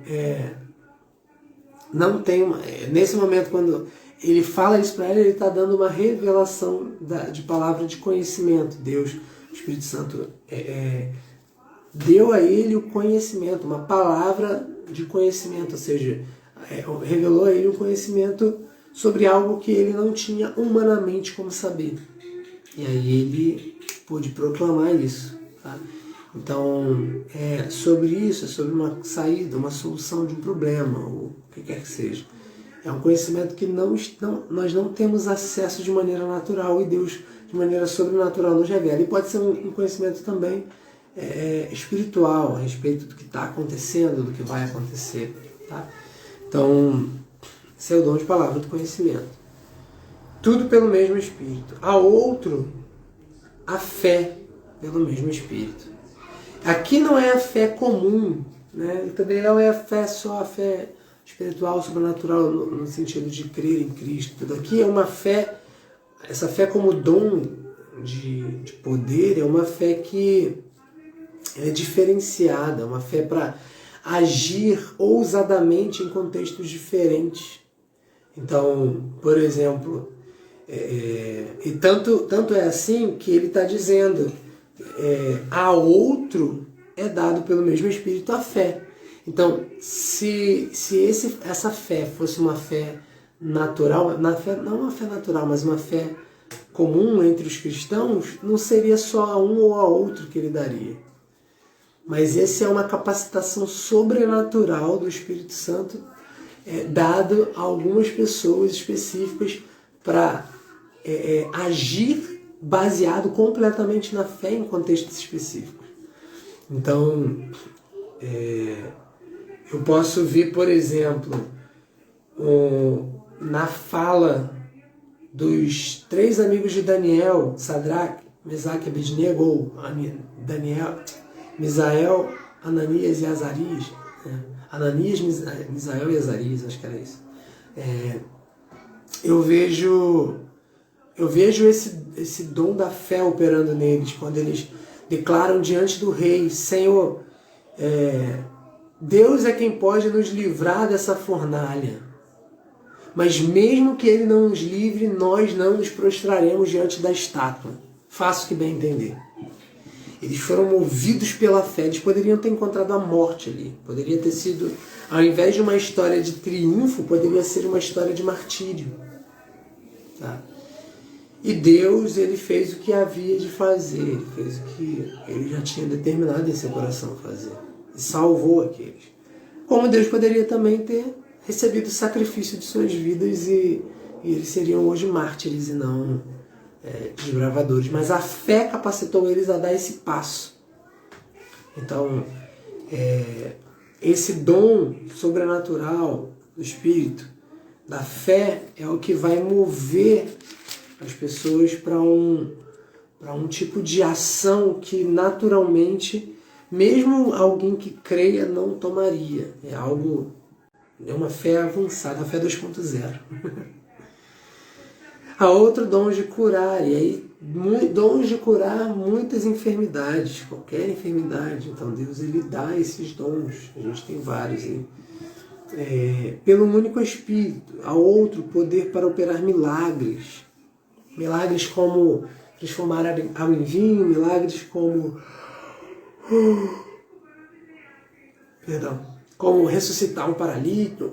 não tem nesse momento, quando ele fala isso para ela, ele está dando uma revelação de palavra de conhecimento. Deus, o Espírito Santo, deu a ele o conhecimento, uma palavra de conhecimento, ou seja, revelou a ele um conhecimento sobre algo que ele não tinha humanamente como saber. E aí ele pôde proclamar isso. Tá? Então, sobre isso, é sobre uma saída, uma solução de um problema, ou o que quer que seja. É um conhecimento que nós não temos acesso de maneira natural e Deus, de maneira sobrenatural, nos revela. E pode ser um conhecimento também espiritual, a respeito do que está acontecendo, do que vai acontecer. Tá? Então, esse é o dom de palavra do conhecimento. Tudo pelo mesmo Espírito. A outro, a fé pelo mesmo Espírito. Aqui não é a fé comum, né? Também não é a fé só a fé espiritual, sobrenatural, no sentido de crer em Cristo. Tudo aqui é uma fé, essa fé como dom de poder, é uma fé que é diferenciada, uma fé para agir ousadamente em contextos diferentes. Então, por exemplo, e tanto é assim que ele está dizendo, a outro é dado pelo mesmo Espírito a fé. Então, se essa fé fosse uma fé natural, não uma fé natural, mas uma fé comum entre os cristãos, não seria só a um ou a outro que ele daria. Mas essa é uma capacitação sobrenatural do Espírito Santo, dado a algumas pessoas específicas para agir baseado completamente na fé em contextos específicos. Então, eu posso ver, por exemplo, na fala dos 3 amigos de Daniel, Sadraque, Mesaque e Abednego, ou Daniel, Misael, Ananias e Azarias. Ananias, Misael e Azarias, acho que era isso. Eu vejo esse dom da fé operando neles, quando eles declaram diante do rei, Senhor, Deus é quem pode nos livrar dessa fornalha. Mas mesmo que Ele não nos livre, nós não nos prostraremos diante da estátua. Faço o que bem entender. Eles foram movidos pela fé. Eles poderiam ter encontrado a morte ali. Poderia ter sido, ao invés de uma história de triunfo, poderia ser uma história de martírio. Tá? E Deus, Ele fez o que havia de fazer. Ele fez o que Ele já tinha determinado em seu coração fazer. E salvou aqueles. Como Deus poderia também ter recebido o sacrifício de suas vidas e eles seriam hoje mártires e não desbravadores. Mas a fé capacitou eles a dar esse passo. Então, esse dom sobrenatural do Espírito, da fé, é o que vai mover as pessoas para um tipo de ação que naturalmente, mesmo alguém que creia, não tomaria. É uma fé avançada, a fé 2.0. Há outro dom de curar, e aí dons de curar muitas enfermidades, qualquer enfermidade. Então Deus ele dá esses dons, a gente tem vários aí. Pelo único Espírito. Há outro poder para operar milagres. Milagres como transformar água em vinho, milagres como como ressuscitar um paralítico,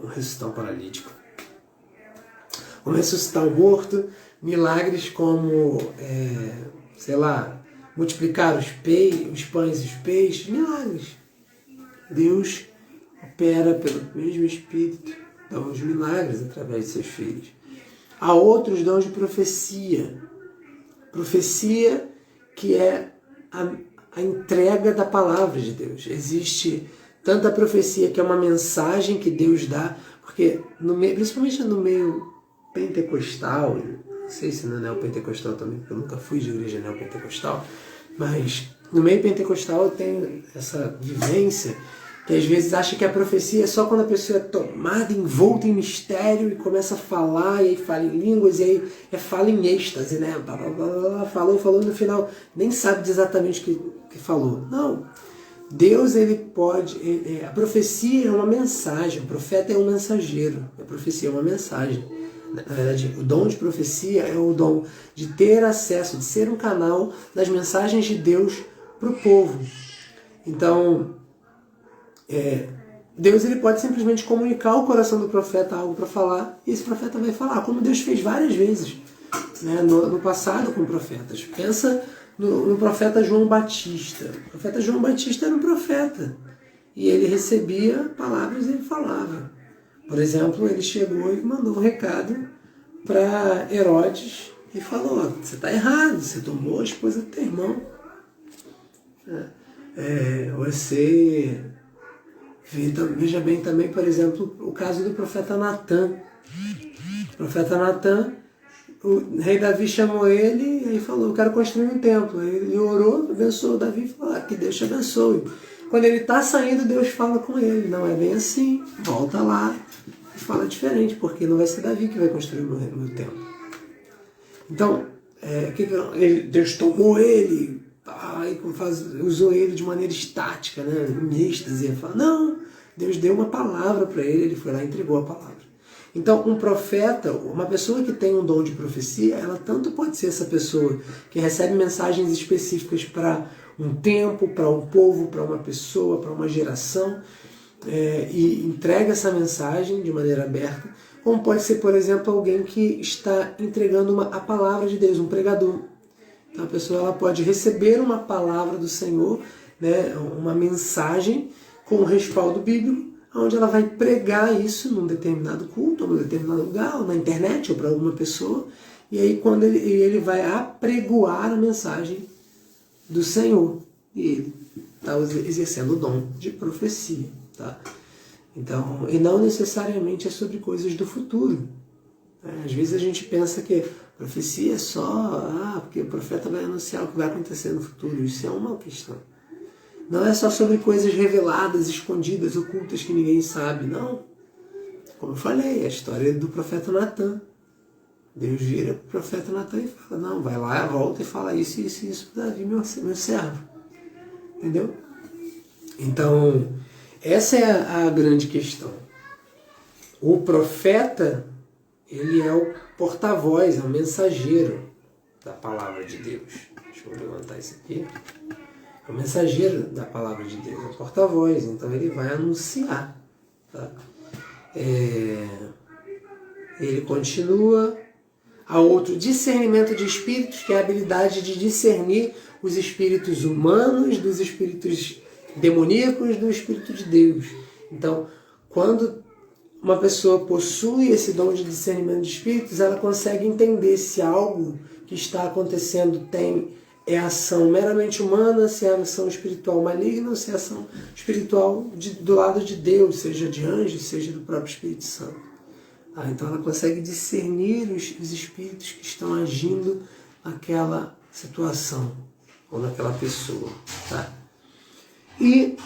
como ressuscitar um morto, milagres como, multiplicar os pães e os peixes, milagres. Deus opera pelo mesmo Espírito, dá os milagres através de seus filhos. Há outros dons de profecia. Profecia que é a entrega da palavra de Deus. Existe tanta profecia que é uma mensagem que Deus dá, porque principalmente no meio pentecostal, não sei se no neopentecostal também, porque eu nunca fui de igreja neopentecostal, mas no meio pentecostal eu tenho essa vivência que às vezes acha que a profecia é só quando a pessoa é tomada, envolta em mistério e começa a falar, e aí fala em línguas, e aí fala em êxtase, né? Falou, no final nem sabe exatamente o que falou. Não. Deus, ele pode... a profecia é uma mensagem, o profeta é um mensageiro, a profecia é uma mensagem. Na verdade, o dom de profecia é o dom de ter acesso, de ser um canal das mensagens de Deus para o povo. Então, Deus ele pode simplesmente comunicar ao coração do profeta algo para falar, e esse profeta vai falar, como Deus fez várias vezes, né, no passado com profetas. Pensa no profeta João Batista. O profeta João Batista era um profeta, e ele recebia palavras e ele falava. Por exemplo, ele chegou e mandou um recado para Herodes e falou: você está errado, você tomou a esposa do teu irmão. Você... Veja bem também, por exemplo, o caso do profeta Natã. O profeta Natã, o rei Davi chamou ele e aí falou: eu quero construir um templo. Aí ele orou, abençoou Davi e falou: que Deus te abençoe. Quando ele está saindo, Deus fala com ele: não é bem assim, volta lá e fala diferente, porque não vai ser Davi que vai construir o meu templo. Então, Deus tomou ele, usou ele de maneira estática, né, em êxtase. Ele fala: não, Deus deu uma palavra para ele, ele foi lá e entregou a palavra. Então, um profeta, uma pessoa que tem um dom de profecia, ela tanto pode ser essa pessoa que recebe mensagens específicas para um tempo, para um povo, para uma pessoa, para uma geração, e entrega essa mensagem de maneira aberta, como pode ser, por exemplo, alguém que está entregando a palavra de Deus, um pregador. Então, a pessoa ela pode receber uma palavra do Senhor, né, uma mensagem com respaldo bíblico, onde ela vai pregar isso num determinado culto, ou num determinado lugar, ou na internet, ou para alguma pessoa, e aí quando ele vai apregoar a mensagem do Senhor, e ele está exercendo o dom de profecia. Tá? Então, e não necessariamente é sobre coisas do futuro. Às vezes a gente pensa que profecia é só, porque o profeta vai anunciar o que vai acontecer no futuro. Isso é uma questão. Não é só sobre coisas reveladas, escondidas, ocultas, que ninguém sabe, não. Como eu falei, a história do profeta Natã. Deus vira para o profeta Natã e fala: não, vai lá, volta e fala isso, isso e isso para Davi, meu servo. Entendeu? Então, essa é a grande questão. O profeta, ele é o porta-voz, é o mensageiro da palavra de Deus. Deixa eu levantar isso aqui. É o mensageiro da palavra de Deus, é o porta-voz, então ele vai anunciar. Tá? Ele continua. Há outro discernimento de espíritos, que é a habilidade de discernir os espíritos humanos dos espíritos demoníacos do Espírito de Deus. Então, quando uma pessoa possui esse dom de discernimento de espíritos, ela consegue entender se algo que está acontecendo é ação meramente humana, se é ação espiritual maligna ou se é ação espiritual do lado de Deus, seja de anjos, seja do próprio Espírito Santo. Então ela consegue discernir os espíritos que estão agindo naquela situação ou naquela pessoa. Tá? E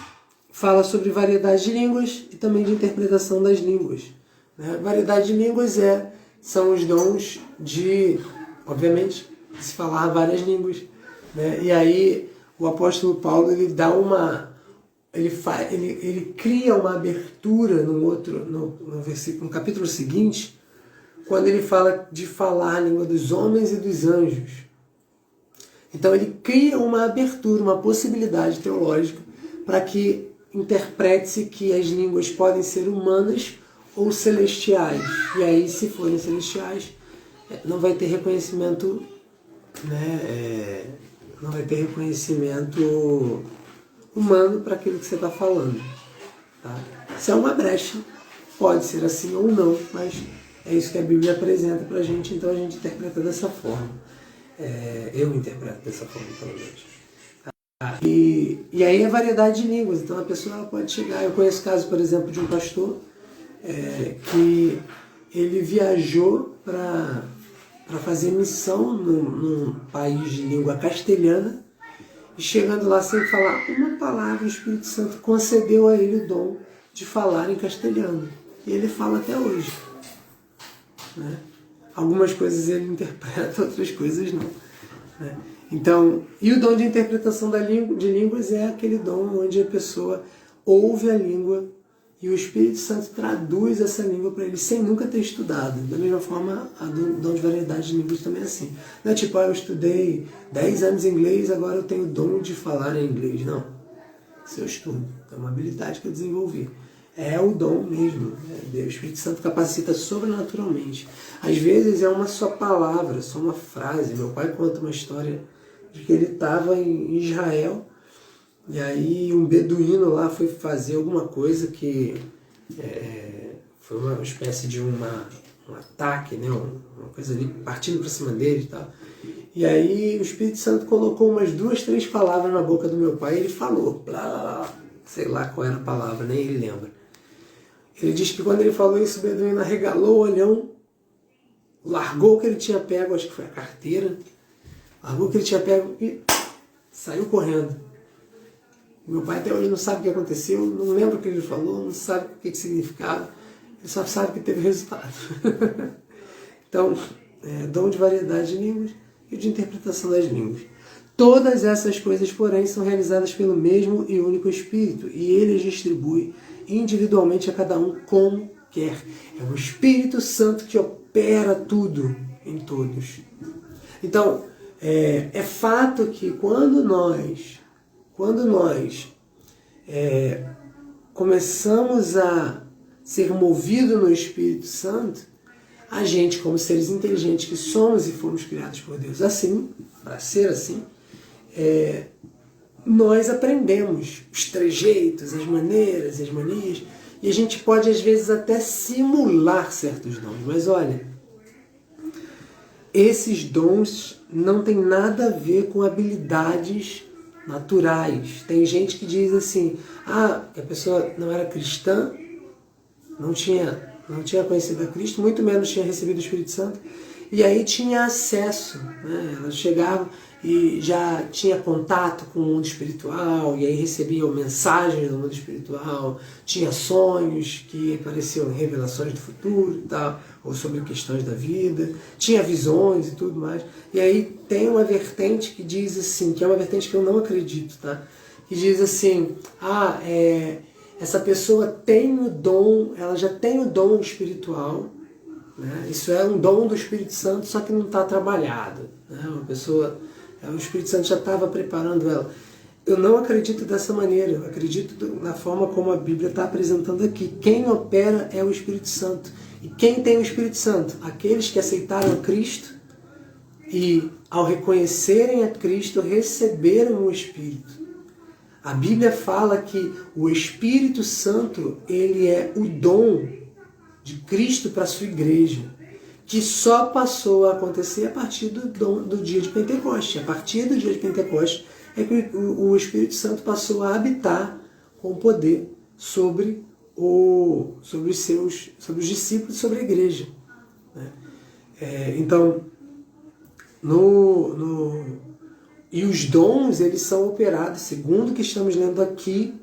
fala sobre variedade de línguas e também de interpretação das línguas. Variedade de línguas são os dons de, obviamente, se falar várias línguas. E aí o apóstolo Paulo ele cria uma abertura no capítulo seguinte, quando ele fala de falar a língua dos homens e dos anjos. Então ele cria uma abertura, uma possibilidade teológica para que interprete-se que as línguas podem ser humanas ou celestiais. E aí, se forem celestiais, não vai ter reconhecimento, não vai ter reconhecimento humano para aquilo que você está falando. Tá? Se é uma brecha, pode ser assim ou não, mas é isso que a Bíblia apresenta para a gente, então a gente interpreta dessa forma. Eu interpreto dessa forma, pelo menos. E aí a variedade de línguas, então a pessoa ela pode chegar. Eu conheço o caso, por exemplo, de um pastor que ele viajou para fazer missão num país de língua castelhana, e chegando lá sem falar uma palavra, o Espírito Santo concedeu a ele o dom de falar em castelhano. E ele fala até hoje. Algumas coisas ele interpreta, outras coisas não. Então, e o dom de interpretação de línguas é aquele dom onde a pessoa ouve a língua e o Espírito Santo traduz essa língua para ele sem nunca ter estudado. Da mesma forma, o dom de variedade de línguas também é assim. Não é tipo, eu estudei 10 anos inglês, agora eu tenho o dom de falar em inglês. Não. Isso eu estudo. É uma habilidade que eu desenvolvi. É o dom mesmo. O Espírito Santo capacita sobrenaturalmente. Às vezes é uma só palavra, só uma frase. Meu pai conta uma história de que ele estava em Israel e aí um beduíno lá foi fazer alguma coisa que foi uma espécie de um ataque, uma coisa ali partindo para cima dele e tal. E aí o Espírito Santo colocou umas 2, 3 palavras na boca do meu pai e ele falou, blá, blá, blá, sei lá qual era a palavra, nem ele lembra. Ele diz que quando ele falou isso, o beduíno arregalou o olhão, largou o que ele tinha pego, acho que foi a carteira, largou o que ele tinha pego e saiu correndo. Meu pai até hoje não sabe o que aconteceu, não lembra o que ele falou, não sabe o que significava, ele só sabe que teve resultado. Então, dom de variedade de línguas e de interpretação das línguas. Todas essas coisas, porém, são realizadas pelo mesmo e único Espírito, e ele as distribui individualmente a cada um como quer. É o Espírito Santo que opera tudo em todos. Então, é fato que quando nós começamos a ser movidos no Espírito Santo, a gente, como seres inteligentes que somos e fomos criados por Deus assim, para ser assim, nós aprendemos os trejeitos, as maneiras, as manias, e a gente pode às vezes até simular certos dons. Mas olha, esses dons não têm nada a ver com habilidades naturais. Tem gente que diz assim, que a pessoa não era cristã, não tinha conhecido a Cristo, muito menos tinha recebido o Espírito Santo, e aí tinha acesso, ela chegava e já tinha contato com o mundo espiritual, e aí recebia mensagens do mundo espiritual, tinha sonhos que pareciam revelações do futuro e tal, ou sobre questões da vida, tinha visões e tudo mais. E aí tem uma vertente que diz assim, que é uma vertente que eu não acredito, tá? Que diz assim, essa pessoa tem o dom, ela já tem o dom espiritual, né? Isso é um dom do Espírito Santo, só que não está trabalhado, né? Uma pessoa, o Espírito Santo já estava preparando ela. Eu não acredito dessa maneira, eu acredito na forma como a Bíblia está apresentando aqui. Quem opera é o Espírito Santo. E quem tem o Espírito Santo? Aqueles que aceitaram a Cristo e, ao reconhecerem a Cristo, receberam o Espírito. A Bíblia fala que o Espírito Santo, ele é o dom de Cristo para a sua igreja, que só passou a acontecer a partir do dia de Pentecoste. A partir do dia de Pentecoste é que o Espírito Santo passou a habitar com poder sobre os discípulos, sobre a igreja. Então, e os dons, eles são operados, segundo o que estamos lendo aqui,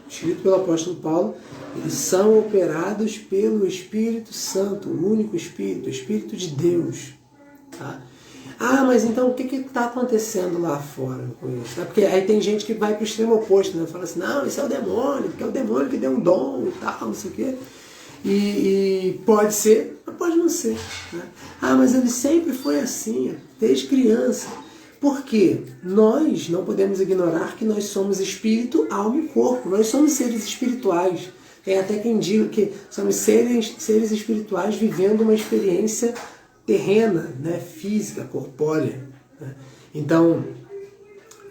escrito pelo apóstolo Paulo, eles são operados pelo Espírito Santo, o único Espírito, o Espírito de Deus. Tá? Mas então o que está acontecendo lá fora com isso? Porque aí tem gente que vai para o extremo oposto, né? Fala assim, não, isso é o demônio, porque é o demônio que deu um dom e tal, não sei o quê. E pode ser, mas pode não ser. Né? Mas ele sempre foi assim, desde criança. Por quê? Nós não podemos ignorar que nós somos espírito, alma e corpo. Nós somos seres espirituais. Tem até quem diga que somos seres espirituais vivendo uma experiência terrena, né? Física, corpórea. Né? Então,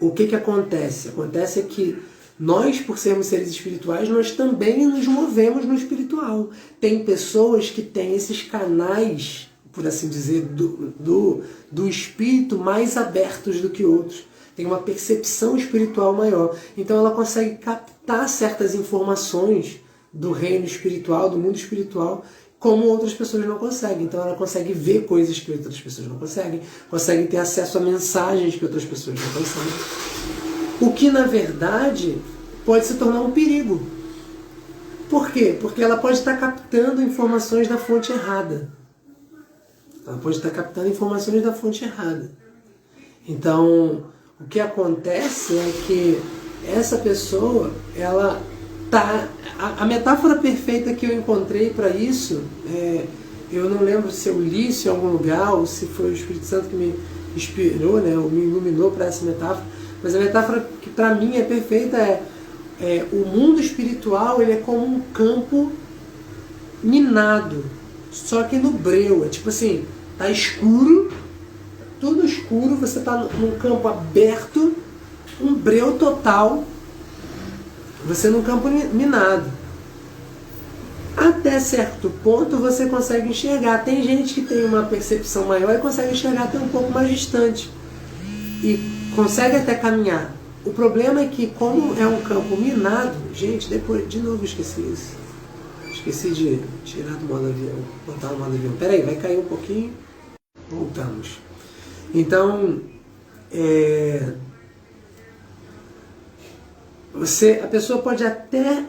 o que acontece? Acontece que nós, por sermos seres espirituais, nós também nos movemos no espiritual. Tem pessoas que têm esses canais, por assim dizer, do espírito mais abertos do que outros. Tem uma percepção espiritual maior. Então ela consegue captar certas informações do reino espiritual, do mundo espiritual, como outras pessoas não conseguem. Então ela consegue ver coisas que outras pessoas não conseguem, consegue ter acesso a mensagens que outras pessoas não conseguem. O que, na verdade, pode se tornar um perigo. Por quê? Porque ela pode estar captando informações da fonte errada. Ela pode estar captando informações da fonte errada. Então, o que acontece é que essa pessoa, ela tá... A metáfora perfeita que eu encontrei para isso, eu não lembro se eu li isso em algum lugar, ou se foi o Espírito Santo que me inspirou, né, ou me iluminou para essa metáfora, mas a metáfora que para mim é perfeita o mundo espiritual, ele é como um campo minado, só que no breu. É tipo assim, tá escuro, tudo escuro, você tá num campo aberto, um breu total, você num campo minado. Até certo ponto você consegue enxergar. Tem gente que tem uma percepção maior e consegue enxergar até um pouco mais distante. E consegue até caminhar. O problema é que, como é um campo minado, gente, depois, de novo esqueci isso. Esqueci de tirar do modo avião, botar no modo avião. Peraí, vai cair um pouquinho. Voltamos. Então, a pessoa pode até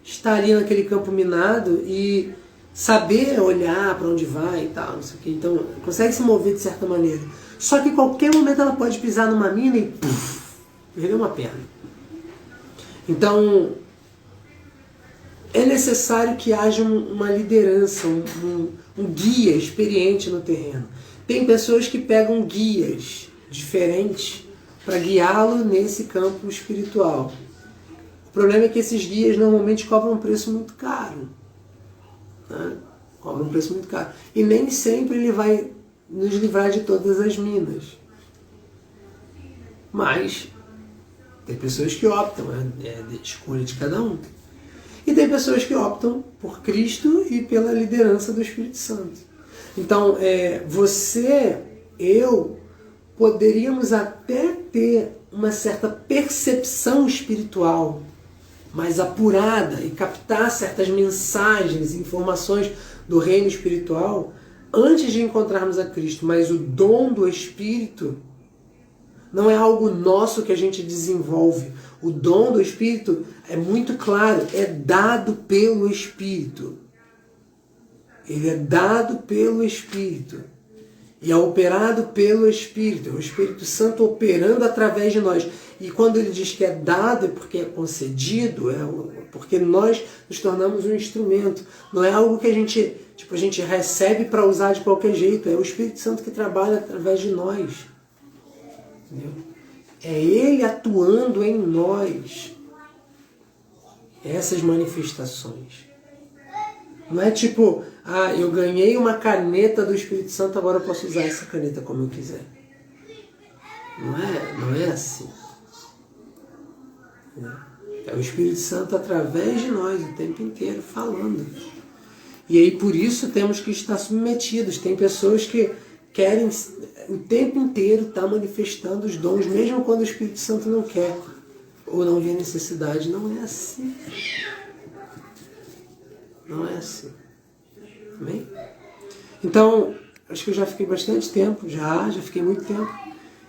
estar ali naquele campo minado e saber olhar para onde vai e tal, não sei o que. Então, consegue se mover de certa maneira. Só que em qualquer momento ela pode pisar numa mina e perder uma perna. Então, é necessário que haja uma liderança, um guia experiente no terreno. Tem pessoas que pegam guias diferentes para guiá-lo nesse campo espiritual. O problema é que esses guias normalmente cobram um preço muito caro. Né? Cobram um preço muito caro. E nem sempre ele vai nos livrar de todas as minas. Mas tem pessoas que optam, é de escolha de cada um. E tem pessoas que optam por Cristo e pela liderança do Espírito Santo. Então, eu, poderíamos até ter uma certa percepção espiritual mais apurada e captar certas mensagens, informações do reino espiritual antes de encontrarmos a Cristo, mas o dom do Espírito não é algo nosso que a gente desenvolve. O dom do Espírito é muito claro, é dado pelo Espírito. Ele é dado pelo Espírito. E é operado pelo Espírito. É o Espírito Santo operando através de nós. E quando ele diz que é dado, é porque é concedido, porque nós nos tornamos um instrumento. Não é algo que a gente recebe para usar de qualquer jeito. É o Espírito Santo que trabalha através de nós. Entendeu? É ele atuando em nós. Essas manifestações. Não é tipo, eu ganhei uma caneta do Espírito Santo, agora eu posso usar essa caneta como eu quiser. Não é assim. É o Espírito Santo através de nós o tempo inteiro falando. E aí por isso temos que estar submetidos. Tem pessoas que querem o tempo inteiro estar manifestando os dons, mesmo quando o Espírito Santo não quer ou não vê necessidade. Não é assim. Não é assim. Amém? Então, acho que eu já fiquei bastante tempo, já fiquei muito tempo.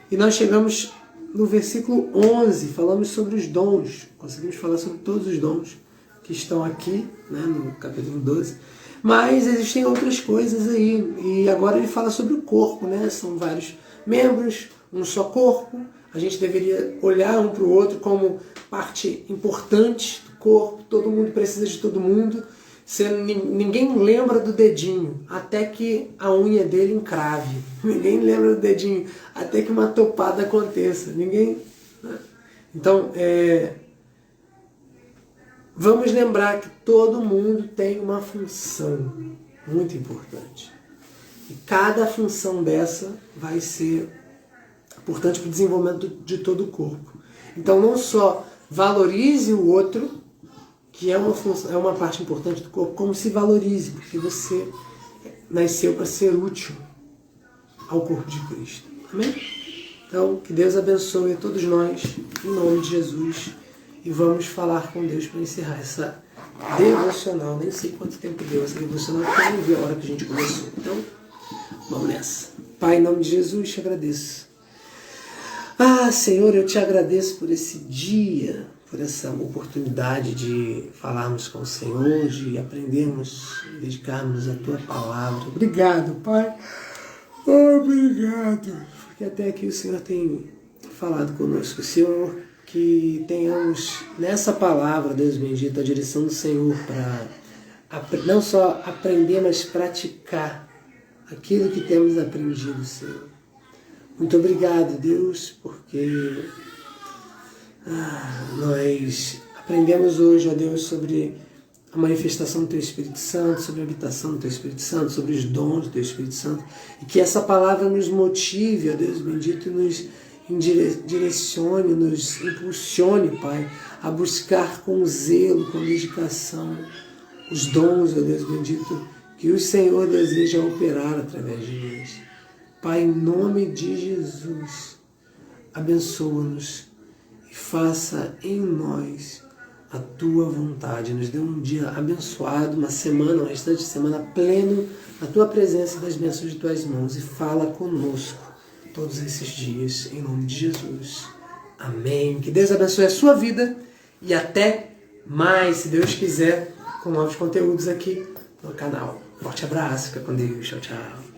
E nós chegamos no versículo 11, falamos sobre os dons. Conseguimos falar sobre todos os dons que estão aqui, né, no capítulo 12. Mas existem outras coisas aí. E agora ele fala sobre o corpo, né? São vários membros, um só corpo. A gente deveria olhar um para o outro como parte importante do corpo. Todo mundo precisa de todo mundo. Ninguém lembra do dedinho até que a unha dele encrave. Ninguém lembra do dedinho até que uma topada aconteça. Ninguém. Né? Então, vamos lembrar que todo mundo tem uma função muito importante. E cada função dessa vai ser importante para o desenvolvimento de todo o corpo. Então, não só valorize o outro, que é uma parte importante do corpo, como se valorize, porque você nasceu para ser útil ao corpo de Cristo. Amém? Então, que Deus abençoe a todos nós, em nome de Jesus, e vamos falar com Deus para encerrar essa devocional. Nem sei quanto tempo deu essa devocional, porque eu não vi a hora que a gente começou. Então, vamos nessa. Pai, em nome de Jesus, te agradeço. Senhor, eu te agradeço por esse dia, por essa oportunidade de falarmos com o Senhor, de aprendermos, dedicarmos a Tua Palavra. Obrigado, Pai. Obrigado. Porque até aqui o Senhor tem falado conosco. Senhor, que tenhamos nessa palavra, Deus bendito, a direção do Senhor para não só aprender, mas praticar aquilo que temos aprendido, Senhor. Muito obrigado, Deus, porque nós aprendemos hoje, ó Deus, sobre a manifestação do Teu Espírito Santo, sobre a habitação do Teu Espírito Santo, sobre os dons do Teu Espírito Santo, e que essa palavra nos motive, ó Deus bendito, nos direcione, nos impulsione, Pai, a buscar com zelo, com dedicação, os dons, ó Deus bendito, que o Senhor deseja operar através de nós. Pai, em nome de Jesus, abençoa-nos e faça em nós a Tua vontade. Nos dê um dia abençoado, uma semana, um restante de semana pleno na Tua presença e das bênçãos de Tuas mãos. E fala conosco todos esses dias, em nome de Jesus. Amém. Que Deus abençoe a sua vida e até mais, se Deus quiser, com novos conteúdos aqui no canal. Forte abraço, fica com Deus. Tchau, tchau.